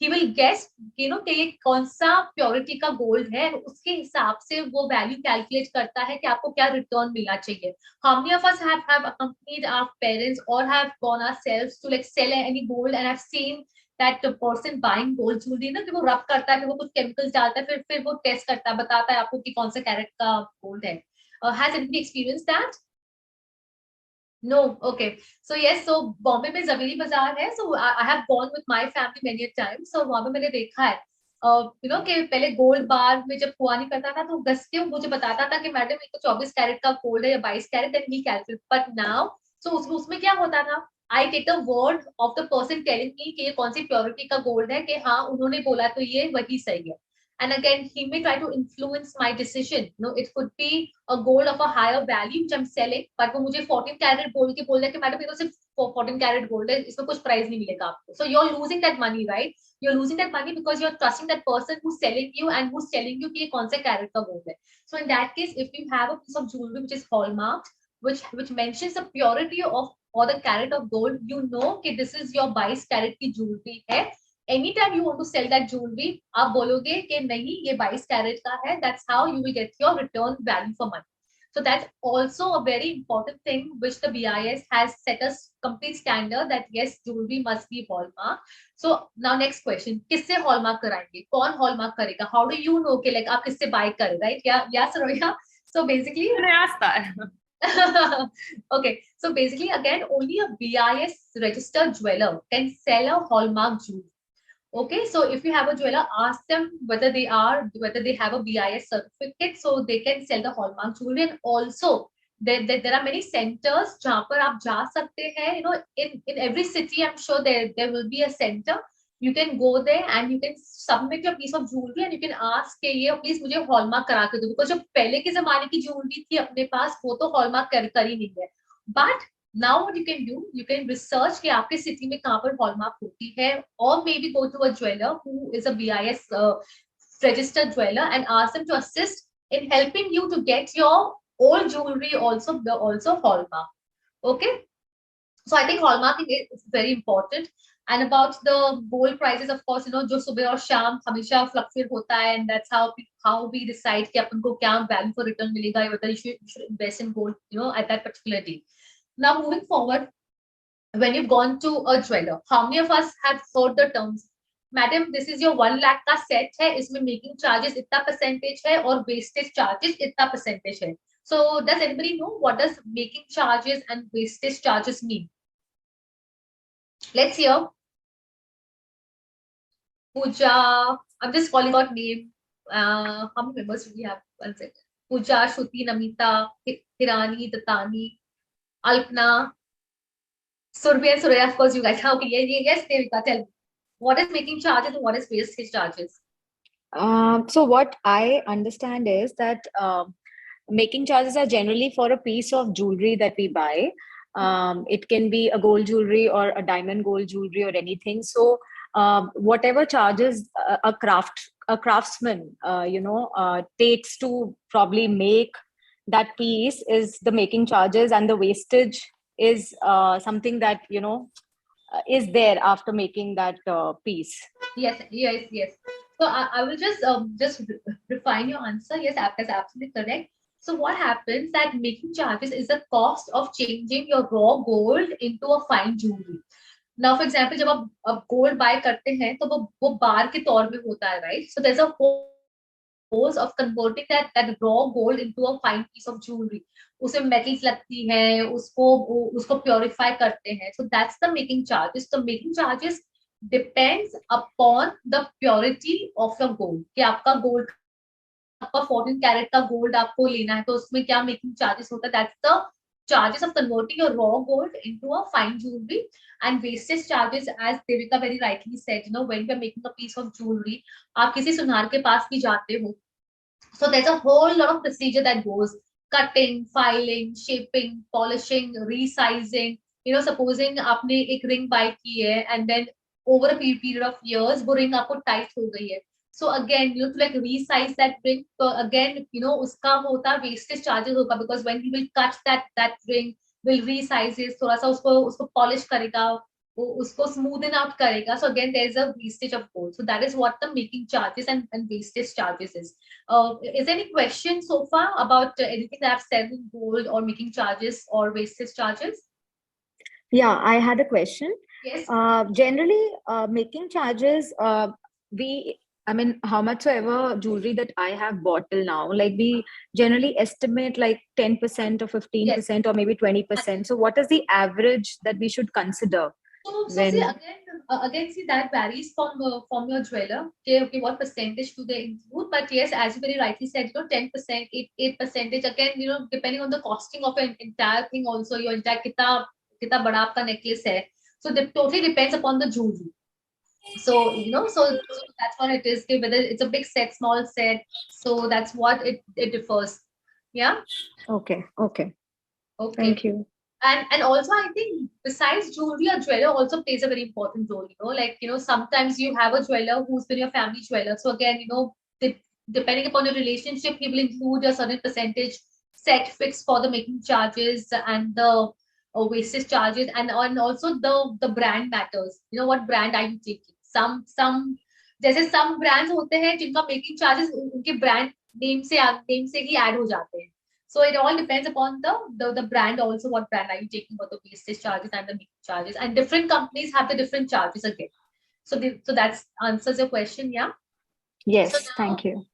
he will guess कि ये कौन सा प्योरिटी का गोल्ड है, उसके हिसाब से वो वैल्यू कैलकुलेट करता है कि आपको क्या रिटर्न मिलना चाहिए. How many of us have accompanied our parents or have gone ourselves to like sell any gold and have seen that the person buying gold jewelry ना कि वो रब करता है, फिर वो कुछ केमिकल्स डालता है, फिर वो टेस्ट करता है, बताता है आपको कि कौन सा कैरेट का गोल्ड है. Has anybody experienced that? No. Okay. So yes. So Bombay में जवेरी बाजार है. So I have gone with my family many a time. So वहाँ पे मैंने देखा है, कि पहले गोल्ड बार में जब हुआ नहीं करता था तो घस के मुझे बताता था कि मैडम ये तो 24 कैरेट का गोल्ड है या 22 carat, then he calculate. But now, so उसमें क्या होता था? I take the word of the person telling me कि ये कौन सी प्योरिटी का गोल्ड है, कि हाँ उन्होंने बोला तो ये वही सही है. And again, he may try to influence my decision. It could be a gold of a higher value which I'm selling, but वो मुझे 14 कैरेट बोल के बोल रहा है कि मैडम ये तो सिर्फ 14 कैरेट गोल्ड है, इसमें कुछ प्राइस नहीं मिलेगा आपको. So you're losing that money, right? You're losing that money because you're trusting that person who's selling you and who's telling you कि ये कौन से कैरेट का गोल्ड है. So in that case, if you have a piece of jewelry which is hallmarked, which mentions the purity of or the carat of gold, you know कि this is your 22 carat की jewelry है. Anytime you want to sell that jewelry, आप बोलोगे कि नहीं ये 22 carat का है. That's how you will get your return value for money. So that's also a very important thing which the BIS has set a complete standard that yes, jewelry must be hallmark. So now next question, किससे hallmark कराएंगे, कौन hallmark करेगा? How do you know कि like आप किससे buy करें, right? Yeah, Saroya. So basically, I asked that. Okay, so basically again only a BIS registered jeweler can sell a hallmark jewelry. Okay, so if you have a jeweler, ask them whether they have a BIS certificate so they can sell the hallmark jewelry. And also there are many centers जहाँ पर आप जा सकते हैं. In every city I'm sure there will be a center. You can go there and you can submit your piece of jewelry and you can ask कि ये please मुझे hallmark करा के दो, because जो पहले के जमाने की jewelry थी अपने पास वो तो hallmark कर ही नहीं है. But now what you can do, you can research कि आपके city में कहाँ पर hallmark होती है, or maybe go to a jeweler who is a BIS registered jeweler and ask them to assist in helping you to get your old jewelry also hallmark. Okay, so I think hallmarking is very important. And about the gold prices, of course, जो सुबह और शाम हमेशा fluctuate होता है, and that's how we decide कि अपन को क्या value for return मिलेगा, whether you should invest in gold, at that particular day. Now moving forward, when you've gone to a jeweler, how many of us have heard the terms, madam this is your 1 lakh का set है, इसमें making charges इतना percentage है और wastage charges इतना percentage है. So does anybody know what does making charges and wastage charges mean? Let's hear. Pooja, I'm just calling out name. How many members do we have? One second. Pooja, Shruti, Namita, Hirani, Datani, Alpna, Surbhi and Surya, of course you guys. Okay, yes, Devika, tell me. What is making charges and what is wastage charges? So what I understand is that making charges are generally for a piece of jewelry that we buy. It can be a gold jewelry or a diamond gold jewelry or anything. So whatever charges a craftsman takes to probably make that piece is the making charges, and the wastage is something that is there after making that piece. Yes. So I will just refine your answer. Yes, that's absolutely correct. So what happens that making charges is the cost of changing your raw gold into a fine jewelry. Now, for example, जब आप gold buy करते हैं तो वो बार के तौर में होता है, right? So there's a process of converting that raw gold into a fine piece of jewelry. उसमें metals लगती हैं, उसको purify करते हैं. So that's the making charges. The making charges depends upon the purity of your gold. कि आपका gold, आपका 14 carat का gold आपको लेना है तो उसमें क्या making charges होता है? That's the charges of converting your raw gold into a fine jewelry. And wastage charges, as Devika very rightly said, you know, when we are making a piece of jewelry, आप किसी सुनार के पास भी जाते हो, so there's a whole lot of procedure that goes: cutting, filing, shaping, polishing, resizing. You know, supposing आपने एक ring buy की है and then over a period of years वो ring आपको tight हो गई है. So again, you know, to like resize that ring, again, you know, उसका वो होता है wastage charges होगा, because when he will cut that ring, will resize it, थोड़ा सा उसको polish करेगा, वो उसको smoothen out करेगा. So again, there is a wastage of gold. So that is what the making charges and wastage charges is. Is there any question so far about anything that I've said in gold or making charges or wastage charges? Yeah, I had a question. Yes. Generally, making charges, I mean, how much ever jewelry that I have bought till now, like we generally estimate like 10% or 15% or maybe 20%. So what is the average that we should consider? So see, again, see, that varies from your jeweler. Okay, what percentage do they include? But yes, as you very rightly said, you know, 10%, 8%. Again, you know, depending on the costing of an entire thing, also your entire कितना बड़ा आपका necklace है. So it totally depends upon the jewelry. So you know, so that's what it is. Whether it's a big set, small set, so that's what it differs. Yeah. Okay. Thank you. And also I think besides jewelry, a jeweler also plays a very important role, you know, like, you know, sometimes you have a jeweler who's been your family jeweler, so again, you know, depending upon your relationship, he will include a certain percentage set fixed for the making charges and the wastage charges, and also the brand matters. You know, what brand are you taking? Some जैसे some brands होते हैं जिनका making charges उनके brand name से ही add हो जाते हैं. So it all depends upon the brand also. What brand are you taking for the wastage charges and the making charges? And different companies have the different charges again. So that answers your question, yeah? Yes, so now, thank you.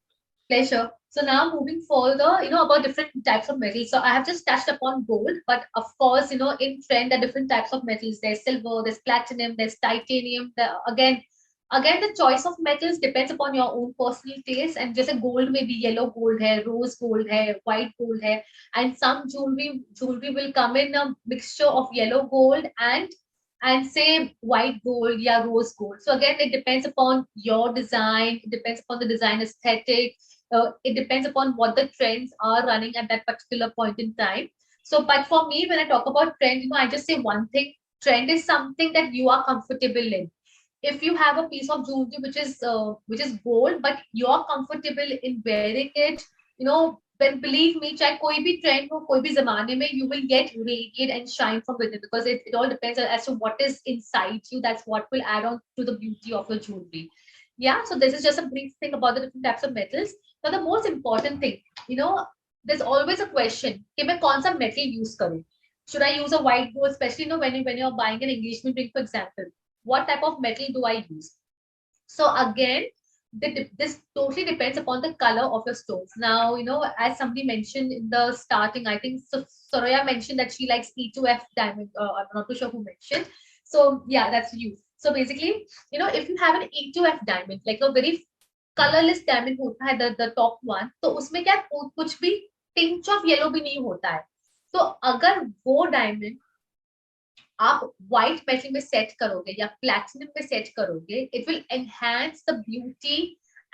Pleasure. So now moving further, you know, about different types of metals. So I have just touched upon gold, but of course, you know, in trend there are different types of metals. There's silver, there's platinum, there's titanium. Again, the choice of metals depends upon your own personal taste. And just a gold may be yellow gold hai, rose gold hai, white gold hai, and some jewelry will come in a mixture of yellow gold and say white gold, yeah, rose gold. So again, it depends upon your design. It depends upon the design aesthetic. It depends upon what the trends are running at that particular point in time. So, but for me, when I talk about trend, you know, I just say one thing: trend is something that you are comfortable in. If you have a piece of jewelry which is gold, but you're comfortable in wearing it, you know, then believe me, चाहे कोई भी trend हो, कोई भी ज़माने में, you will get radiate and shine from within, because it all depends as to what is inside you. That's what will add on to the beauty of your jewelry. Yeah, so this is just a brief thing about the different types of metals. Now the most important thing, you know, there's always a question कि मैं कौन सा metal use करूँ? Should I use a white gold, especially, you know, when you're buying an engagement ring, for example? What type of metal do I use? So again, this totally depends upon the color of your stones. Now, you know, as somebody mentioned in the starting, I think Soraya mentioned that she likes E2F diamond. I'm not too sure who mentioned. So yeah, that's you. So basically, you know, if you have an E2F diamond, like a very colorless diamond होता है, the top one, तो उसमें क्या कुछ भी pinch of yellow भी नहीं होता है. तो अगर वो diamond आप व्हाइट मेटल में सेट करोगे या प्लैटिनम में सेट करोगे, it will enhance the beauty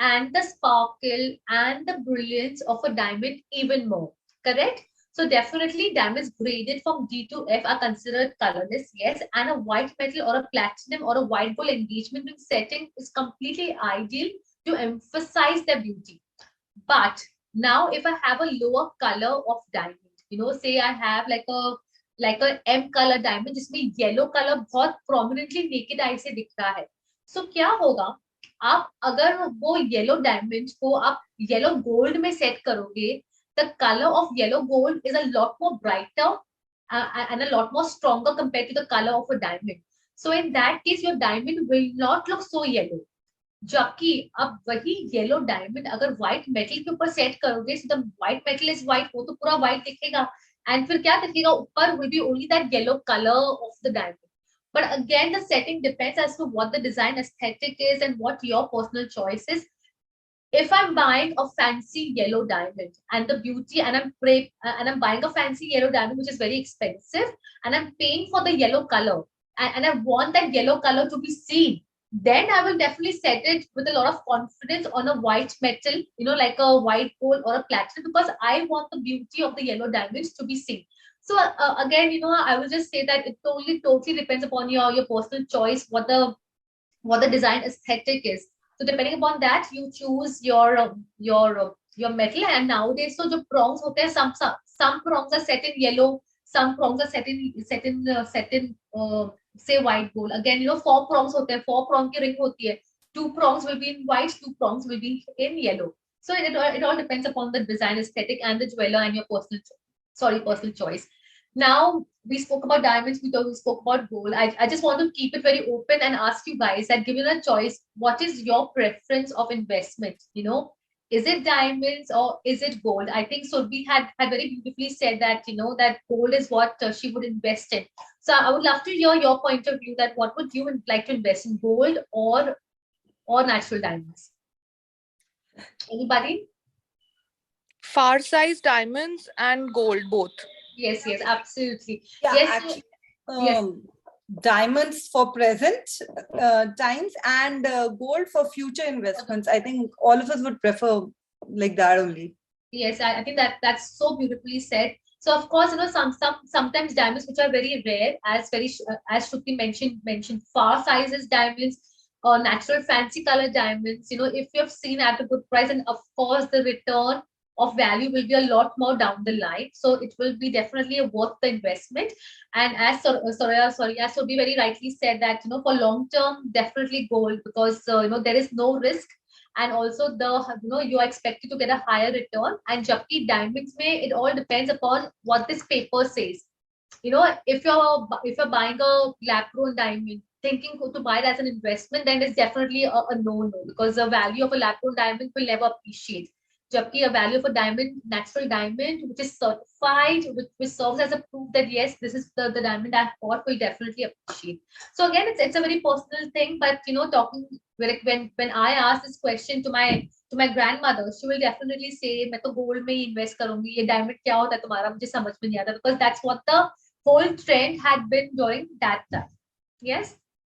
and the sparkle and the brilliance of a diamond even more. Correct? So definitely diamonds graded from D to F are considered colorless, yes, and a white metal or a platinum or a white gold engagement ring setting is completely ideal to emphasize their beauty. But now if I have a lower color of diamond, you know, say I have like a M color diamond जिसमें yellow colour बहुत prominently naked eye से दिख रहा है, सो क्या होगा, आप अगर वो येलो डायमंड को आप येलो गोल्ड में सेट करोगे, the color of yellow gold is a lot more brighter and a lot more stronger compared to the color of a diamond. So in that case your diamond will not look so yellow. जबकि अब वही yellow diamond अगर white metal के ऊपर set करोगे, so the white metal is white, वो तो पूरा व्हाइट दिखेगा, and फिर क्या दिखेगा, ऊपर will be only that yellow color of the diamond. But again, the setting depends as to what the design aesthetic is and what your personal choice is. If I'm buying a fancy yellow diamond and the beauty, and I'm buying a fancy yellow diamond which is very expensive, and I'm paying for the yellow color, and I want that yellow color to be seen, then I will definitely set it with a lot of confidence on a white metal, like a white gold or a platinum, because I want the beauty of the yellow diamonds to be seen. So again, I will just say that it totally depends upon your personal choice, what the design aesthetic is. So depending upon that, you choose your metal. And nowadays, so the prongs hote hain, some prongs are set in yellow, some prongs are set in say white gold. Again, four prongs hote hain, four prong ki ring hoti hai. Two prongs will be in white, two prongs will be in yellow. So it all depends upon the design aesthetic and the jeweler and your personal choice. Now we spoke about diamonds, we spoke about gold. I just want to keep it very open and ask you guys that, given a choice, what is your preference of investment? Is it diamonds or is it gold? I think Surbhi had very beautifully said that, that gold is what she would invest in. So I would love to hear your point of view, that what would you like to invest in, gold or natural diamonds? Anybody? Far size diamonds and gold both. Yes, absolutely. Yeah, Yes, actually, yes. diamonds for present times and gold for future investments. I think all of us would prefer like that only. Yes, I think that's so beautifully said. So of course, sometimes diamonds which are very rare, as Shruti mentioned far sizes diamonds or natural fancy color diamonds. If you have seen at a good price, and of course the return of value will be a lot more down the line. So it will be definitely worth the investment. And as as Surbi very rightly said that, for long term, definitely gold, because there is no risk, and also you are expected to get a higher return. And jabki diamonds may, it all depends upon what this paper says. If you're buying a lab grown diamond thinking to buy it as an investment, then it's definitely a no, because the value of a lab grown diamond will never appreciate. Jabki a value of a natural diamond, which is certified, which serves as a proof that yes, this is the diamond I've bought, will definitely appreciate. So again, it's a very personal thing, but talking, like when I ask this question to my grandmother, she will definitely say, "मैं तो gold में ही invest करूँगी, ये diamond क्या होता है तुम्हारा मुझे समझ में नहीं आता," because that's what the whole trend had been during that time. Yes.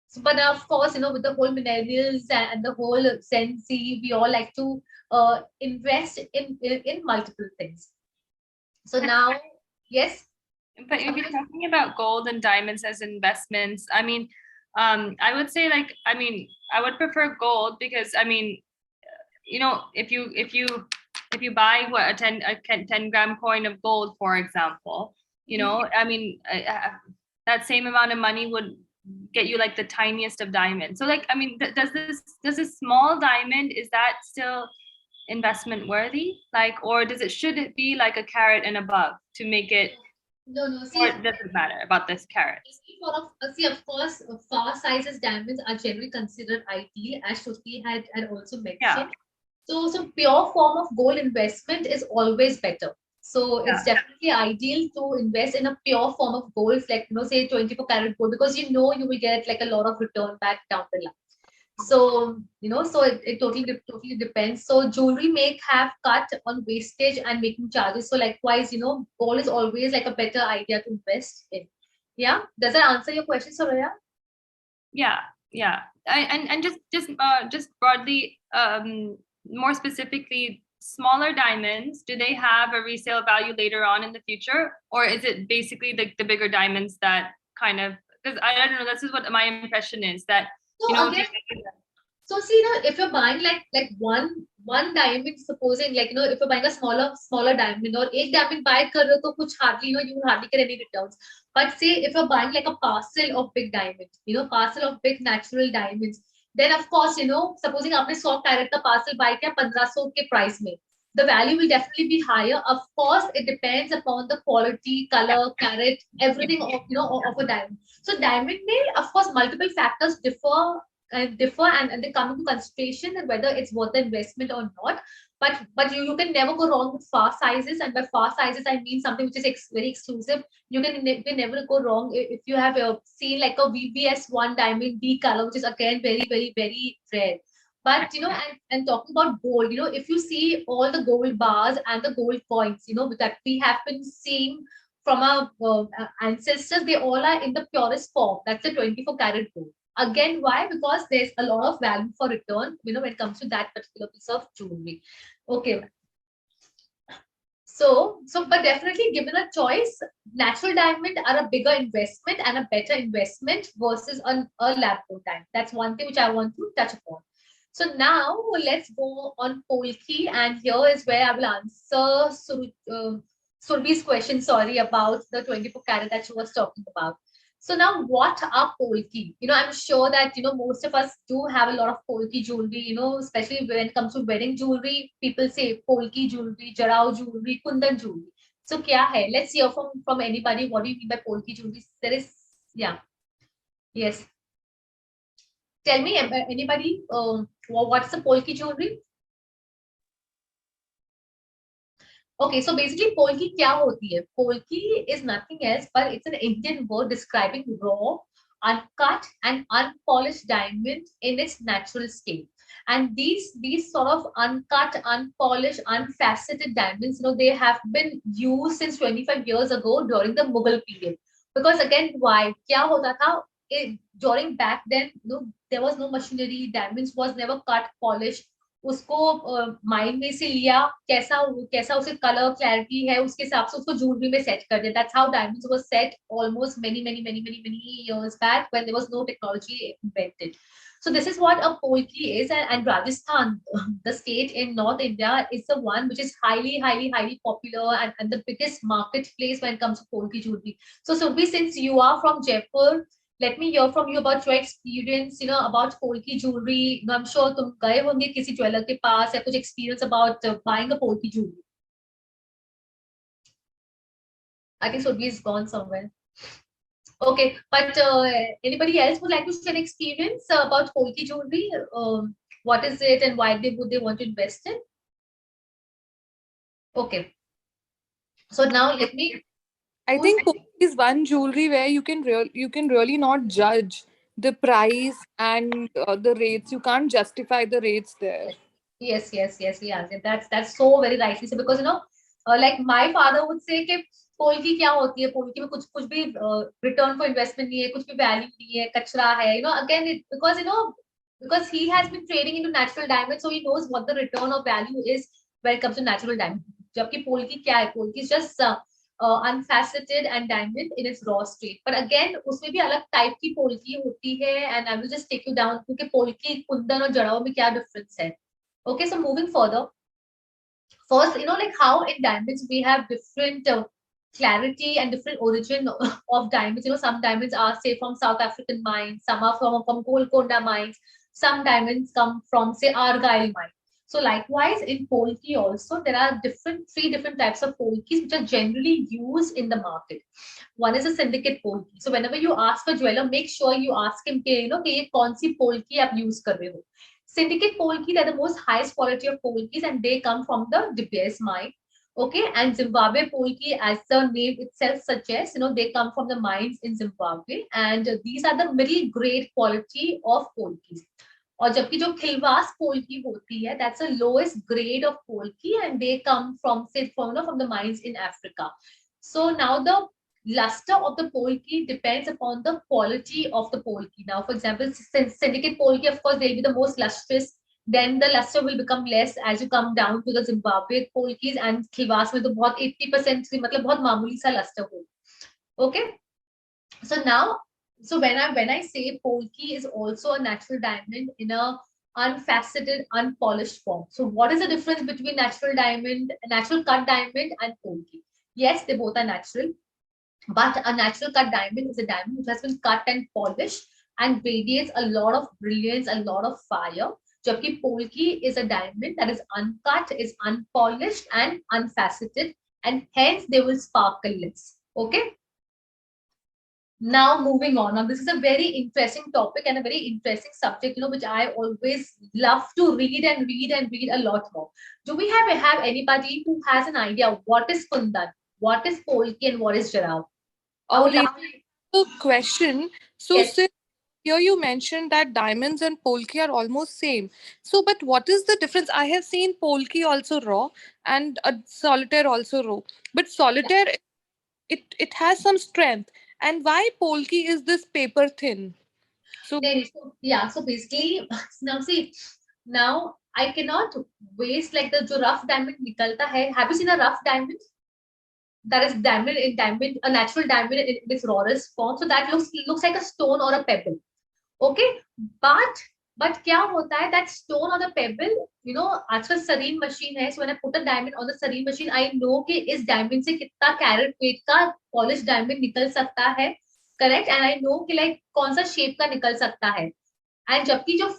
So, but of course, with the whole millennials and the whole Gen Z, we all like to invest in multiple things. So now, yes. But if you're talking about gold and diamonds as investments, I mean, I would say I would prefer gold, because if you buy a 10 gram coin of gold, for example, that same amount of money would get you like the tiniest of diamonds. So does this small diamond, is that still investment worthy, or should it be like a carat and above to make it? No, or it doesn't matter about this carat? Of course, far sizes diamonds are generally considered ideal, as Shruti had also mentioned. Yeah. So pure form of gold investment is always better. So it's definitely ideal to invest in a pure form of gold, like say 24 karat gold, because you will get like a lot of return back down the line. So so it totally depends. So jewelry may have cut on wastage and making charges. So likewise, gold is always like a better idea to invest in. Yeah, does that answer your question, Soraya? Yeah. And just broadly, more specifically, smaller diamonds, do they have a resale value later on in the future, or is it basically the bigger diamonds that kind of, because I don't know, this is what my impression is, that so see, if you're buying like one diamond, supposing if you're buying a smaller diamond, or एक diamond buy kar rahe ho, to kuch hardly, you will hardly get any returns. But say if you're buying like a parcel of big diamonds, parcel of big natural diamonds, then of course, supposing आपने 100 carat का parcel buy किया 1500 के price में, the value will definitely be higher. Of course, it depends upon the quality, color, carat, everything of a diamond. So diamond may, of course, multiple factors differ and they come into consideration, and whether it's worth the investment or not. but you can never go wrong with fast sizes, and by fast sizes I mean something which is very exclusive. You can never go wrong if you have seen like a VVS1 diamond D color, which is again very rare. But and talking about gold, if you see all the gold bars and the gold coins, that we have been seeing from our ancestors, they all are in the purest form. That's the 24 karat gold. Again, why? Because there's a lot of value for return, when it comes to that particular piece of jewelry. Okay. But definitely given a choice, natural diamond are a bigger investment and a better investment versus a lab grown diamond. That's one thing which I want to touch upon. So now let's go on Poliky, and here is where I will answer Surbhi's question, sorry, about the 24 karat that she was talking about. So now what are Poliky? I'm sure that, most of us do have a lot of Poliky jewelry, especially when it comes to wedding jewelry. People say Poliky jewelry, Jarao jewelry, Kundan jewelry. So kya hai? Let's hear from anybody. What do you mean by Poliky jewelry? There is, yeah. Yes. Tell me, anybody, what's the Poliky jewelry? Okay, so basically Poliky kya hoti hai? Poliky is nothing else, but it's an Indian word describing raw, uncut and unpolished diamond in its natural state. And these sort of uncut, unpolished, unfaceted diamonds, they have been used since 25 years ago during the Mughal period. Because again, why? Kya hota tha? During back then, there was no machinery, diamonds was never cut, polished. उसको mind में से लिया, कैसा उसे colour clarity है, उसके हिसाब से उसको ज्वेलरी में सेट कर दिया. That's how diamonds was set almost many years back when there was no technology invented. So this is what a Poliky is, and Rajasthan, the state in North India, is the one which is highly popular and the biggest marketplace when it comes to Poliky jewelry. So Surbhi, since you are from Jaipur, let me hear from you about your experience, about Poliky jewelry. I'm sure तुम गए होंगे किसी jeweler के पास या कुछ experience about buying a Poliky jewelry. I think Surbhi is gone somewhere. Okay, but anybody else would like to share experience about Poliky jewelry? What is it and why would they want to invest in? Okay. So now let me. I think Poliky is one jewelry where you can really not judge the price and the rates. You can't justify the rates there. Yes. That's so very rightly said, because like my father would say कि Poliky क्या होती है, Poliky में कुछ भी return for investment नहीं है, कुछ भी value नहीं है, कचरा है. Again, because he has been trading into natural diamonds, so he knows what the return of value is when it comes to natural diamond. जबकि Poliky क्या है? Poliky is just unfaceted and diamond in its raw state. But again, उसमें भी अलग type की Poliky होती है, and I will just take you down क्योंकि Poliky, कुंदन और जड़ाओं में क्या difference है. Okay, so moving further, first, like how in diamonds we have different clarity and different origin of diamonds. Some diamonds are, say, from South African mines, some are from Golconda mines, some diamonds come from, say, Argyle mine. So likewise in Poliky also, there are three different types of Polkys which are generally used in the market. One is a syndicate Poliky. So whenever you ask a jeweler, make sure you ask him कि ये कौन सी Poliky आप use कर रहे हो. Syndicate Poliky, they're the most highest quality of Polkys, and they come from the De Beers mine. Okay, and Zimbabwe Poliky, as the name itself suggests, they come from the mines in Zimbabwe, and these are the middle grade quality of Polkys. और जबकि जो खिलवास Poliky होती है, that's the lowest grade of Poliky, and they come from, say, from the mines in Africa. So now the luster of the Poliky depends upon the quality of the Poliky. Now, for example, syndicate Poliky, of course, they'll be the most lustrous. Then the luster will become less as you come down to the Zimbabwe Polkys, and खिलवास में तो बहुत 80% से मतलब बहुत मामूली सा luster हो. Okay. So now, when I say Poliky is also a natural diamond in a unfaceted, unpolished form. So what is the difference between natural cut diamond and Poliky? Yes, they both are natural. But a natural cut diamond is a diamond which has been cut and polished and radiates a lot of brilliance, a lot of fire. Jabki Poliky is a diamond that is uncut, is unpolished and unfaceted, and hence they will sparkle less. Okay. Now moving on. Now this is a very interesting topic and a very interesting subject, which I always love to read and read and read a lot more. Do we have anybody who has an idea what is Kundan, what is Polki, and what is Jarab? I would love The question. So, Yes. since here you mentioned that diamonds and polki are almost same. So, but what is the difference? I have seen polki also raw and solitaire also raw. But solitaire, it has some strength. And why polki is this paper thin? So, So basically, now see, now I cannot waste like the jo rough diamond nikalta hai. Have you seen a rough diamond? That is diamond, a natural diamond in its rawest form. So that looks like a stone or a pebble. Okay, but क्या होता है that stone or the pebble, आजकल serene machine है, so when I put a diamond on the serene machine, I know कि इस diamond से कितना carat weight का polished diamond निकल सकता है, correct, and I know कि like कौन सा shape का निकल सकता है, and जबकि जो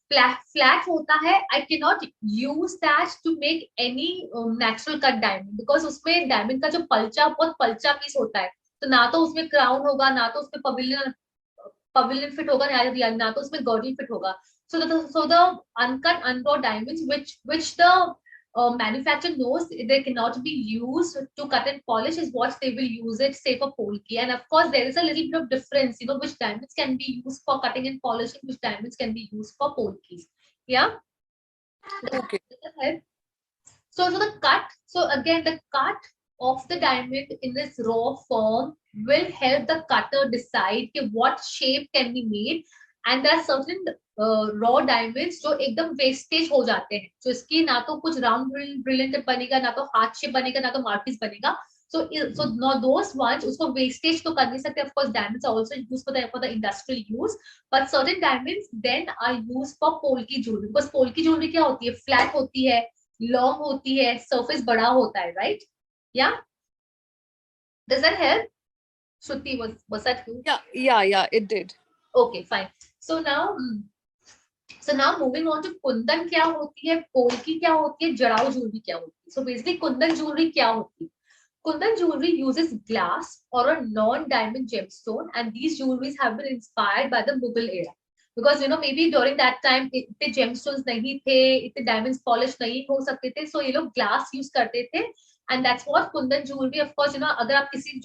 flat होता है, I cannot use that to make any natural cut diamond because उसमें diamond का जो पलचा बहुत पलचा piece होता है, तो ना तो उसमें crown होगा, ना तो उसमें pavilion fit होगा, ना तो उसमें girdle fit होगा. So the uncut unraw diamonds which the manufacturer knows they cannot be used to cut and polish is what they will use it, say for Polky. And of course there is a little bit of difference, which diamonds can be used for cutting and polishing, which diamonds can be used for Polkys. Yeah. okay. So again, the cut of the diamond in this raw form will help the cutter decide what shape can be made. And there are certain raw diamonds जो एकदम wastage हो जाते हैं, so इसकी ना तो कुछ round brilliant बनेगा, ना तो heart shape बनेगा, ना तो marquise बनेगा. So now those ones उसको wastage तो कर नहीं सकते. Of course diamonds are also used for the industrial use, but certain diamonds then are used for Polky jewelry, because Polky jewelry क्या होती है, flat होती है, long होती है, surface बड़ा होता है, right? Yeah. Does that help? Shruti, was that you? Yeah, it did. Okay, fine. So now moving on to Kundan क्या होती है, Polky क्या होती है, जड़ाऊ jewelry क्या होती है. So basically Kundan jewelry क्या होती है? Kundan jewelry uses glass or a non-diamond gemstone, and these jewelries have been inspired by the Mughal era. Because maybe during that time इतने gemstones नहीं थे, इतने diamonds polished नहीं हो सकते थे, so ये लोग glass use करते थे, and that's what Kundan jewelry. Of course, अगर आप किसी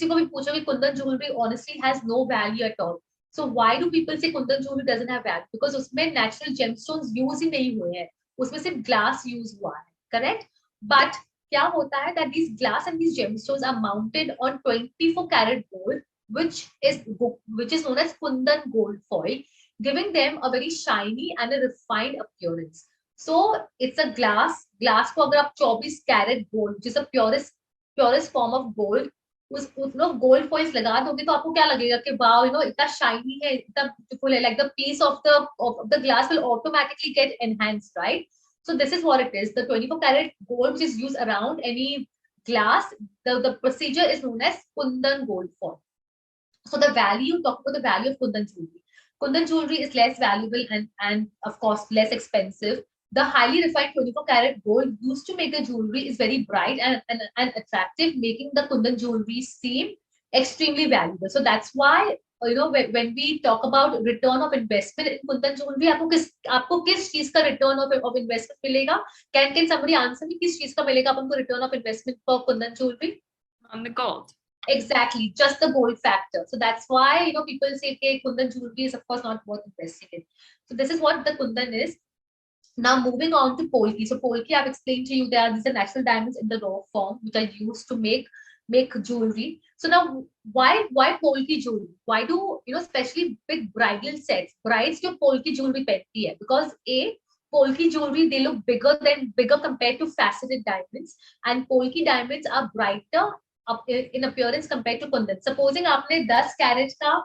को भी पूछोगे, Kundan jewelry honestly has no value at all. So why do people say Kundan jewelry doesn't have value? Because उसमें natural gemstones use ही नहीं हुए हैं, उसमें सिर्फ glass use हुआ है, correct? But क्या होता है that these glass and these gemstones are mounted on 24 karat gold, which is known as Kundan gold foil, giving them a very shiny and a refined appearance. So it's a glass को अगर आप 24 karat gold, which is the purest form of gold, उस gold foils लगा दोगे तो आपको क्या लगेगा कि wow, इतना shiny है, इतना beautiful है, like the piece of the glass will automatically get enhanced, right? So this is what it is. The 24 karat gold which is used around any glass, the procedure is known as Kundan gold foil. So talk about the value of Kundan jewelry. Kundan jewelry is less valuable and of course less expensive. The highly refined 24 karat gold used to make the jewelry is very bright and attractive, making the Kundan jewelry seem extremely valuable. So that's why when we talk about return of investment in Kundan jewelry, आपको किस चीज का return of investment मिलेगा? Can somebody answer me? किस चीज का मिलेगा आपको return of investment for Kundan jewelry? On the gold. Exactly, just the gold factor. So that's why people say, okay, Kundan jewelry is of course not worth investing in. So this is what the Kundan is. Now moving on to Polky. So Polky, I've explained to you these are natural diamonds in the raw form which are used to make jewelry. So now why Polky jewelry? Why do especially big bridal sets, brides जो Polky jewelry पहनती है? Because Polky jewelry, they look bigger compared to faceted diamonds, and Polky diamonds are brighter in appearance compared to Kundan. Supposing आपने 10 carat का,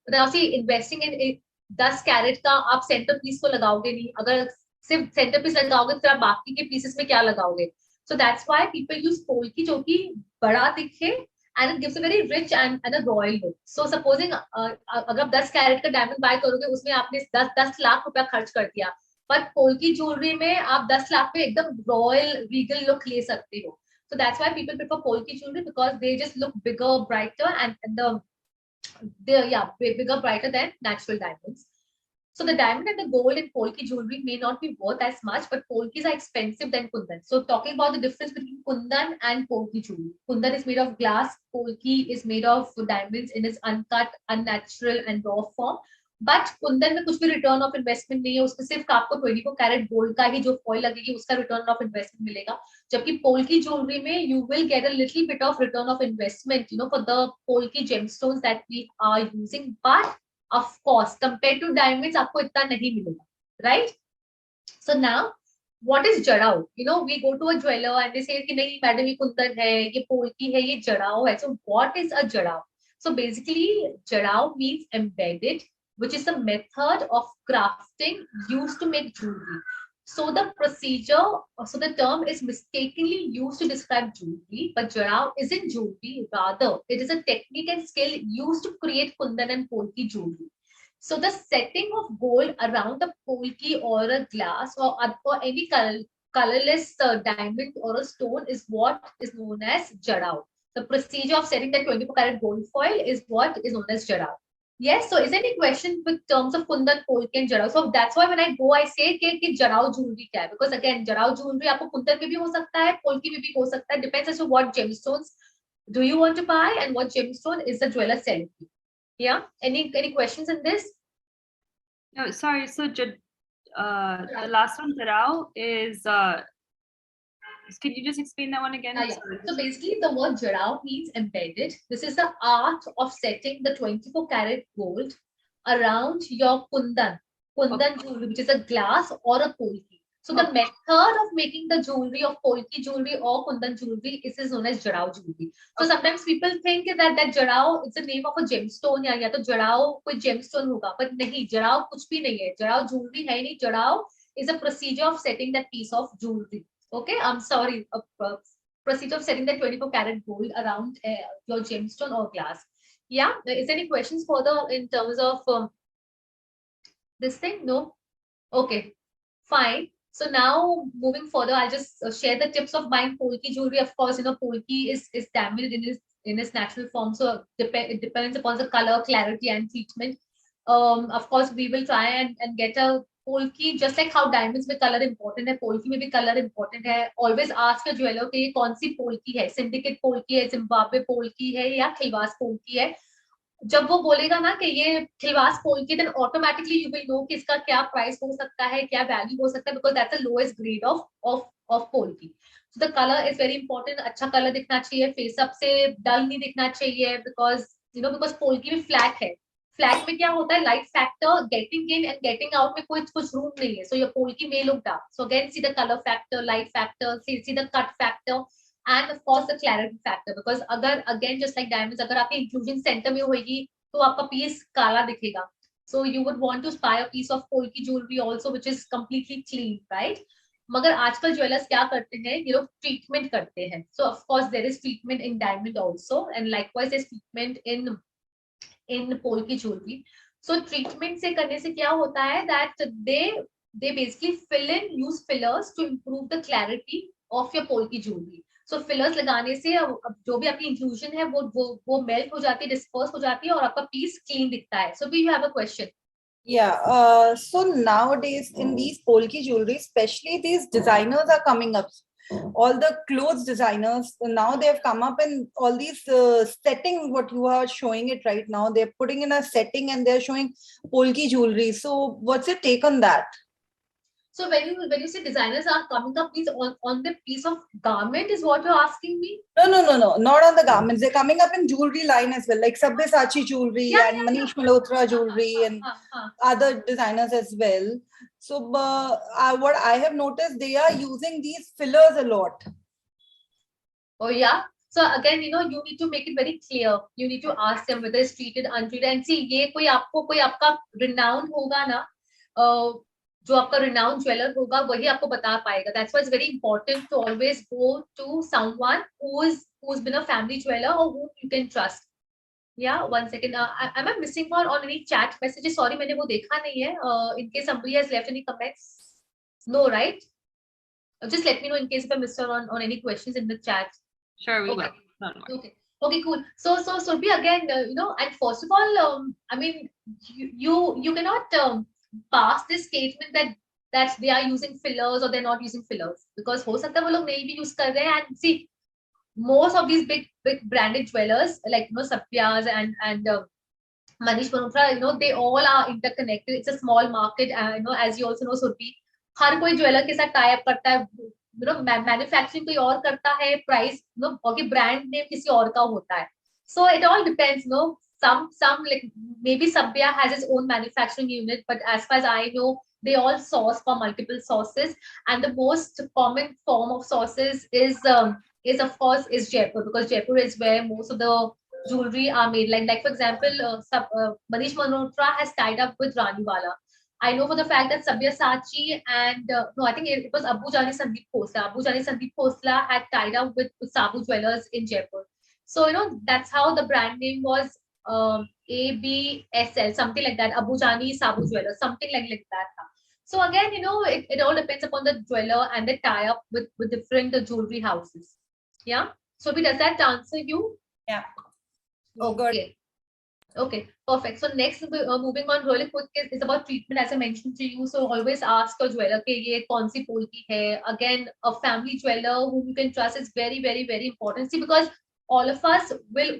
now see investing in 10 carat का आप center piece को लगाओगे नहीं, अगर सिर्फ center piece लगाओगे तो आप बाकी के pieces में क्या लगाओगे? So that's why people use Polky जो कि बड़ा दिखे and it gives a very rich and a royal look. So supposing अगर आप 10 carat का diamond buy करोगे, उसमें आपने 10 लाख रुपया खर्च कर दिया, पर Polky jewelry में आप 10 लाख पे एकदम royal regal look ले सकते हो. So that's why people prefer Polky jewelry, because they just look bigger, brighter, and they're bigger, brighter than natural diamonds. So the diamond and the gold in Polky jewelry may not be worth as much, but Polkys are expensive than Kundan. So talking about the difference between Kundan and Polky jewelry. Kundan is made of glass. Polky is made of diamonds in its uncut, unnatural and raw form. But Kundan में कुछ भी return of investment नहीं है, उसमें सिर्फ आपको 24 carat gold का ही जो फॉइल लगेगी उसका रिटर्न ऑफ इन्वेस्टमेंट मिलेगा. जबकि पोल्की ज्वेलरी में you will get a little bit of return of investment for the polki gemstones that we are using, but of course compare to diamonds आपको इतना नहीं मिलेगा, right? So now what is jarao? We go to a jeweler and they say कि नहीं madam ये कुंदन है, ये पोल्की है, ये जड़ाओ है. So what is a jarao? So basically jarao means embedded, which is the method of crafting used to make jewelry. So the procedure, so the term is mistakenly used to describe jewelry, but jarao isn't jewelry. Rather, it is a technique and skill used to create kundan and polki jewelry. So the setting of gold around the polki or a glass or any colorless diamond or a stone is what is known as jarao. The procedure of setting the 24 karat gold foil is what is known as jarao. Yes, so is there any question with terms of kundan, polki and jarao? So that's why when I go, I say कि jarao jewelry क्या है? Because again, jarao jewelry आपको kundan में भी हो सकता है, polki में भी हो सकता है. Depends as to what gemstones do you want to buy and what gemstone is the jeweler selling you. Yeah. Any questions in this? No, sorry. So the last one, jarao, is. Can you just explain that one again? Yeah. So basically, the word jarao means embedded. This is the art of setting the 24 karat gold around your kundan jewelry, which is a glass or a polki. So the method of making the jewelry of polki jewelry or kundan jewelry is known as jarao jewelry. So sometimes people think that jarao is the name of a gemstone या तो jarao कोई gemstone होगा, but नहीं, jarao कुछ भी नहीं है. Jarao jewelry है नहीं. Jarao is a procedure of setting that piece of jewelry. Okay, I'm sorry. A procedure of setting the 24 karat gold around your gemstone or glass. Yeah. Is there any questions further in terms of this thing? No. Okay. Fine. So now moving further, I'll just share the tips of buying polki jewelry. Of course, polki is diamond in its natural form, so it depends upon the color, clarity, and treatment. Of course, we will try and get a polki, just like how diamonds में color important है, polki में भी color important है. Always ask your jeweler कि ये कौन सी polki है, syndicate polki है, Zimbabwe polki है या खिलवास polki है. जब वो बोलेगा ना कि ये खिलवास polki, then automatically you will know कि इसका क्या प्राइस हो सकता है, क्या वैल्यू हो सकता है, because that's the lowest grade of polki. So the color is very important. अच्छा कलर दिखना चाहिए, फेस अप से डल नहीं दिखना चाहिए, because पोल्की में फ्लैट है. फ्लैट में क्या होता है, light factor getting in and getting out में कुछ रूम नहीं है. So your polki may look dark. So again, see the color factor, light factor, see the cut factor. And of course the clarity factor, because अगर again just like diamonds, अगर आपके inclusion center में होगी तो आपका piece काला दिखेगा. So you would want to buy a piece of polki jewelry also which is completely clean, right? मगर आजकल ज्वेलर्स क्या करते हैं, ये लोग ट्रीटमेंट करते हैं. So of course there is treatment in diamond also, and likewise there's treatment in polki jewelry. So treatment से करने से क्या होता है that they basically use fillers to improve the clarity of your polki jewelry. So fillers लगाने से जो भी आपकी inclusion है वो melt हो जाती है, disperse हो जाती है और आपका piece clean दिखता है. So do you have a question? Yeah. So nowadays in these polki jewelry, especially these designers are coming up. All the clothes designers now, they have come up in all these setting. What you are showing it right now, they're putting in a setting and they're showing polki jewelry. So what's your take on that? So when you say designers are coming up, means on the piece of garment is what you're asking me? No, not on the garments. They're coming up in jewelry line as well, like Sabyasachi jewelry and Manish Malhotra jewelry and other designers as well. So what I have noticed, they are using these fillers a lot. Oh yeah. So again, you need to make it very clear. You need to ask them whether it's treated, untreated, and see ये कोई आपका renowned होगा ना, जो आपका renowned jeweler होगा वही आपको बता पाएगा. That's why it's very important to always go to someone who's been a family jeweler or whom you can trust. Yeah, 1 second. Am I missing out on any chat messages? Sorry, मैंने वो देखा नहीं है. In case somebody has left any comments. No, right? Just let me know in case if I missed out on any questions in the chat. Sure, we Okay. will. Don't worry. Okay. Okay, cool. So Surbhi, again, and first of all, I mean, you cannot pass this statement that they are using fillers or they're not using fillers, because हो सकता है वो लोग नहीं भी use कर रहे हैं. And see, most of these big branded jewelers like Satyas and Manish Malhotra, they all are interconnected. It's a small market, as you also know, Surbhi, हर कोई ज्वेलर के साथ टाई अप करता है. मैन्युफैक्चरिंग कोई और करता है, प्राइस और की ब्रांड नेम किसी और का होता है. So it all depends, some like maybe Sabya has its own manufacturing unit, but as far as I know, they all source from multiple sources, and the most common form of sources is of course is Jaipur, because Jaipur is where most of the jewelry are made. Like for example, Manish Malhotra has tied up with Raniwala. I know for the fact that Sabyasachi and no, I think it was Abu Jani Sandeep Khosla. Abu Jani Sandeep Khosla had tied up with Sabu Jewelers in Jaipur. So that's how the brand name was, ABSL, something like that. Abu Jani Sabu Jewelers, something like that. So again, it all depends upon the jeweler and the tie up with different jewelry houses. Yeah. So does that answer you? Yeah. Oh, good. Okay. Okay, perfect. So next, moving on really quick is about treatment, as I mentioned to you. So always ask your jeweler कि ये कौन सी Poliky है. Again, a family jeweler whom you can trust is very, very, very important. See, because all of us will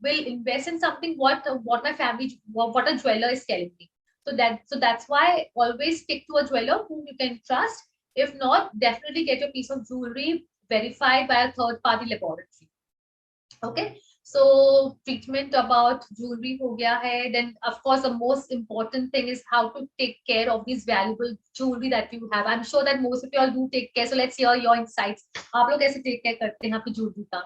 invest in something what my family, what a jeweler is telling me. So that's why always stick to a jeweler whom you can trust. If not, definitely get your piece of jewelry verified by a third-party laboratory. Okay. So treatment about jewelry हो गया है. Then of course the most important thing is how to take care of these valuable jewelry that you have. I'm sure that most of you all do take care. So let's hear your insights. आप लोग कैसे take care करते हैं आपकी jewelry का?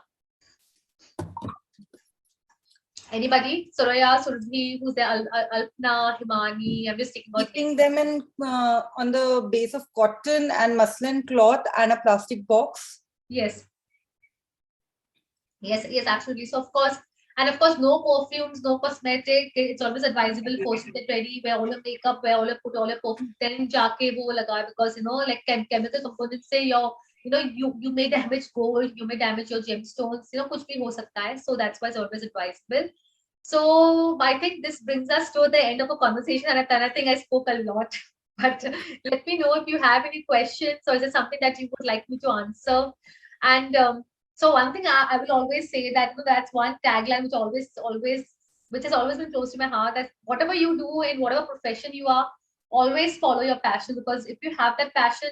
Anybody? Soraya, Surbhi, who's there? Alpna, Himani. I'm just taking about Keeping them in on the base of cotton and muslin cloth and a plastic box. Yes. Yes, absolutely. So of course, no perfumes, no cosmetic. It's always advisable first to get ready, wear all your makeup, put all your perfume, then jaake wo laga, because like chemical components say you may damage gold, you may damage your gemstones, kuch bhi ho sakta hai. So that's why it's always advisable. So I think this brings us to the end of a conversation, and I think I spoke a lot. But let me know if you have any questions, or is there something that you would like me to answer. And so one thing I will always say that that's one tagline which has always been close to my heart, that whatever you do in whatever profession you are, always follow your passion, because if you have that passion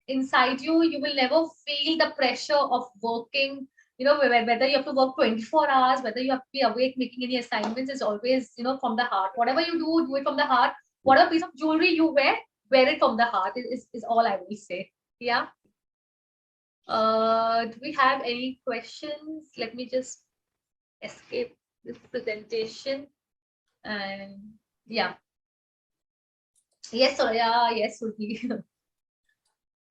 inside you, you will never feel the pressure of working, whether you have to work 24 hours, whether you have to be awake making any assignments, is always, from the heart. Whatever you do it from the heart. Whatever piece of jewelry you wear it from the heart is all I will say. Yeah. Do we have any questions? Let me just escape this presentation. And yeah. Yes, Soraya. Yes, Surbhi.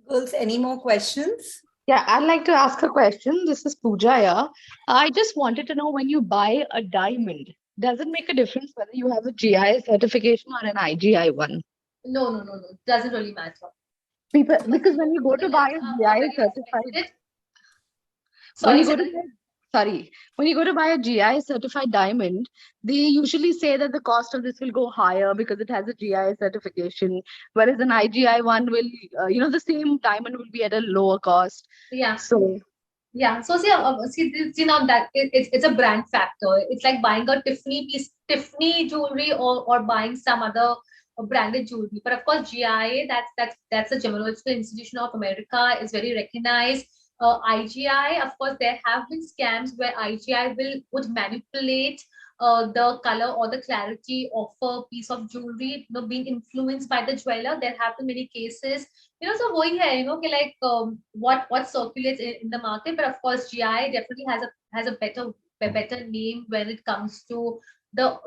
Girls, any more questions? Yeah, I'd like to ask a question. This is Pooja here. I just wanted to know, when you buy a diamond, does it make a difference whether you have a GI certification or an IGI one? No. Doesn't really matter. Because when you go to buy a GI certified, when you go to buy a GI certified diamond, they usually say that the cost of this will go higher because it has a GI certification, whereas an IGI one will, the same diamond will be at a lower cost. Yeah. So yeah. So see now that it's a brand factor. It's like buying a Tiffany jewelry or buying some other branded jewelry. But of course, GIA, that's a Gemological Institution of America, is very recognized. IGI, of course, there have been scams where IGI would manipulate the color or the clarity of a piece of jewelry, being influenced by the jeweler. There have been many cases, so वही है, like what circulates in the market. But of course, GI definitely has a better name when it comes to the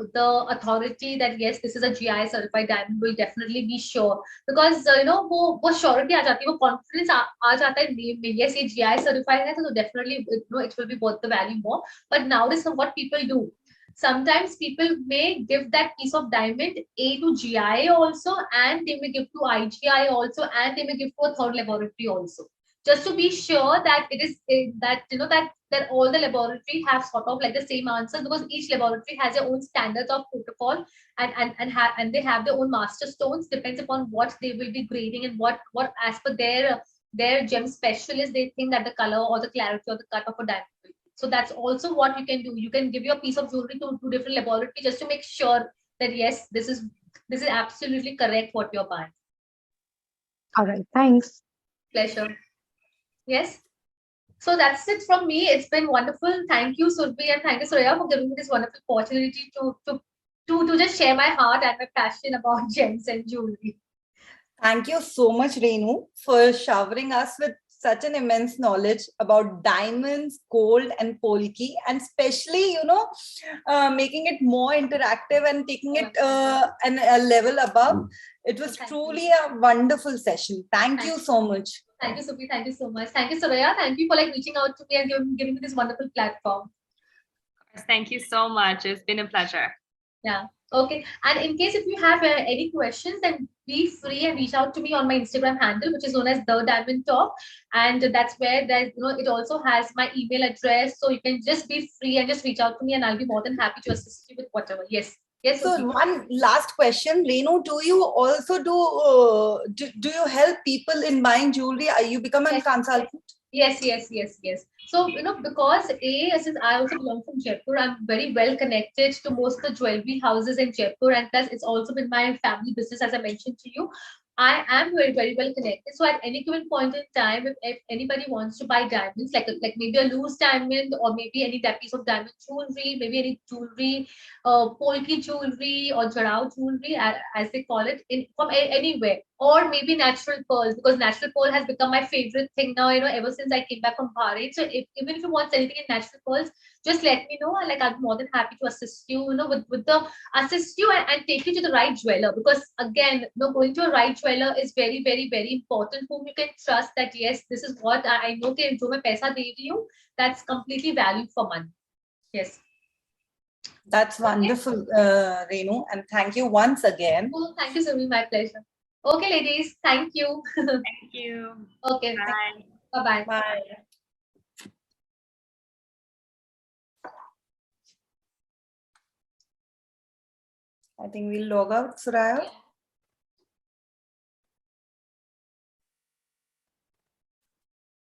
authority, that yes, this is a GI certified diamond, will definitely be sure, because वो surety आ जाती है, वो confidence आ जाता है name में. Yes, ये GI certified है, so definitely it will be worth the value more. But nowadays, what people do, sometimes people may give that piece of diamond A to GI also, and they may give to IGI also, and they may give to a third laboratory also, just to be sure that it is that that all the laboratory have sort of like the same answers, because each laboratory has their own standards of protocol, and they have their own master stones, depends upon what they will be grading and what as per their gem specialist they think that the color or the clarity or the cut of a diamond will be. So that's also what you can do. You can give your piece of jewelry to two different laboratories just to make sure that yes, this is absolutely correct what you're buying. All right, thanks. Pleasure. Yes. So that's it from me. It's been wonderful. Thank you, Surbhi, and thank you, Surya, for giving me this wonderful opportunity to just share my heart and my passion about gems and jewelry. Thank you so much, Renu, for showering us with such an immense knowledge about diamonds, gold, and Poliky, and especially, making it more interactive and taking it a level above. It was truly a wonderful session. Thank you so much. Thank you, Surbhi. Thank you so much. Thank you, Surya. Thank you for reaching out to me and giving me this wonderful platform. Thank you so much. It's been a pleasure. Yeah. Okay. And in case if you have any questions, then be free and reach out to me on my Instagram handle, which is known as The Diamond Talk. And that's where it also has my email address. So you can just be free and just reach out to me, and I'll be more than happy to assist you with whatever. Yes. Yes. So okay. one last question, Renu, do you also do you help people in buying jewelry? Are you become a consultant? Yes. So, because since I also belong from Jaipur, I'm very well connected to most of the jewelry houses in Jaipur, and plus it's also been my family business, as I mentioned to you. I am very, very well connected. So at any given point in time, if anybody wants to buy diamonds, like maybe a loose diamond, or maybe any that piece of diamond jewelry, maybe any jewelry, Poliky jewelry or jarao jewelry, as they call it, from anywhere, or maybe natural pearls, because natural pearl has become my favorite thing now. Ever since I came back from Bharat. So even if you want anything in natural pearls, just let me know. I'll be more than happy to assist you. Assist you and take you to the right jeweler, because again, going to a right jeweler is very, very, very important, whom you can trust that yes, this is what I know that jo main paisa de rahi hu, that's completely value for money. Yes. That's wonderful, Renu, and thank you once again. Oh, thank you, Sumi. My pleasure. Okay, ladies, thank you. Thank you. Okay. Bye. Bye-bye. Bye. I think we'll log out, Suraya.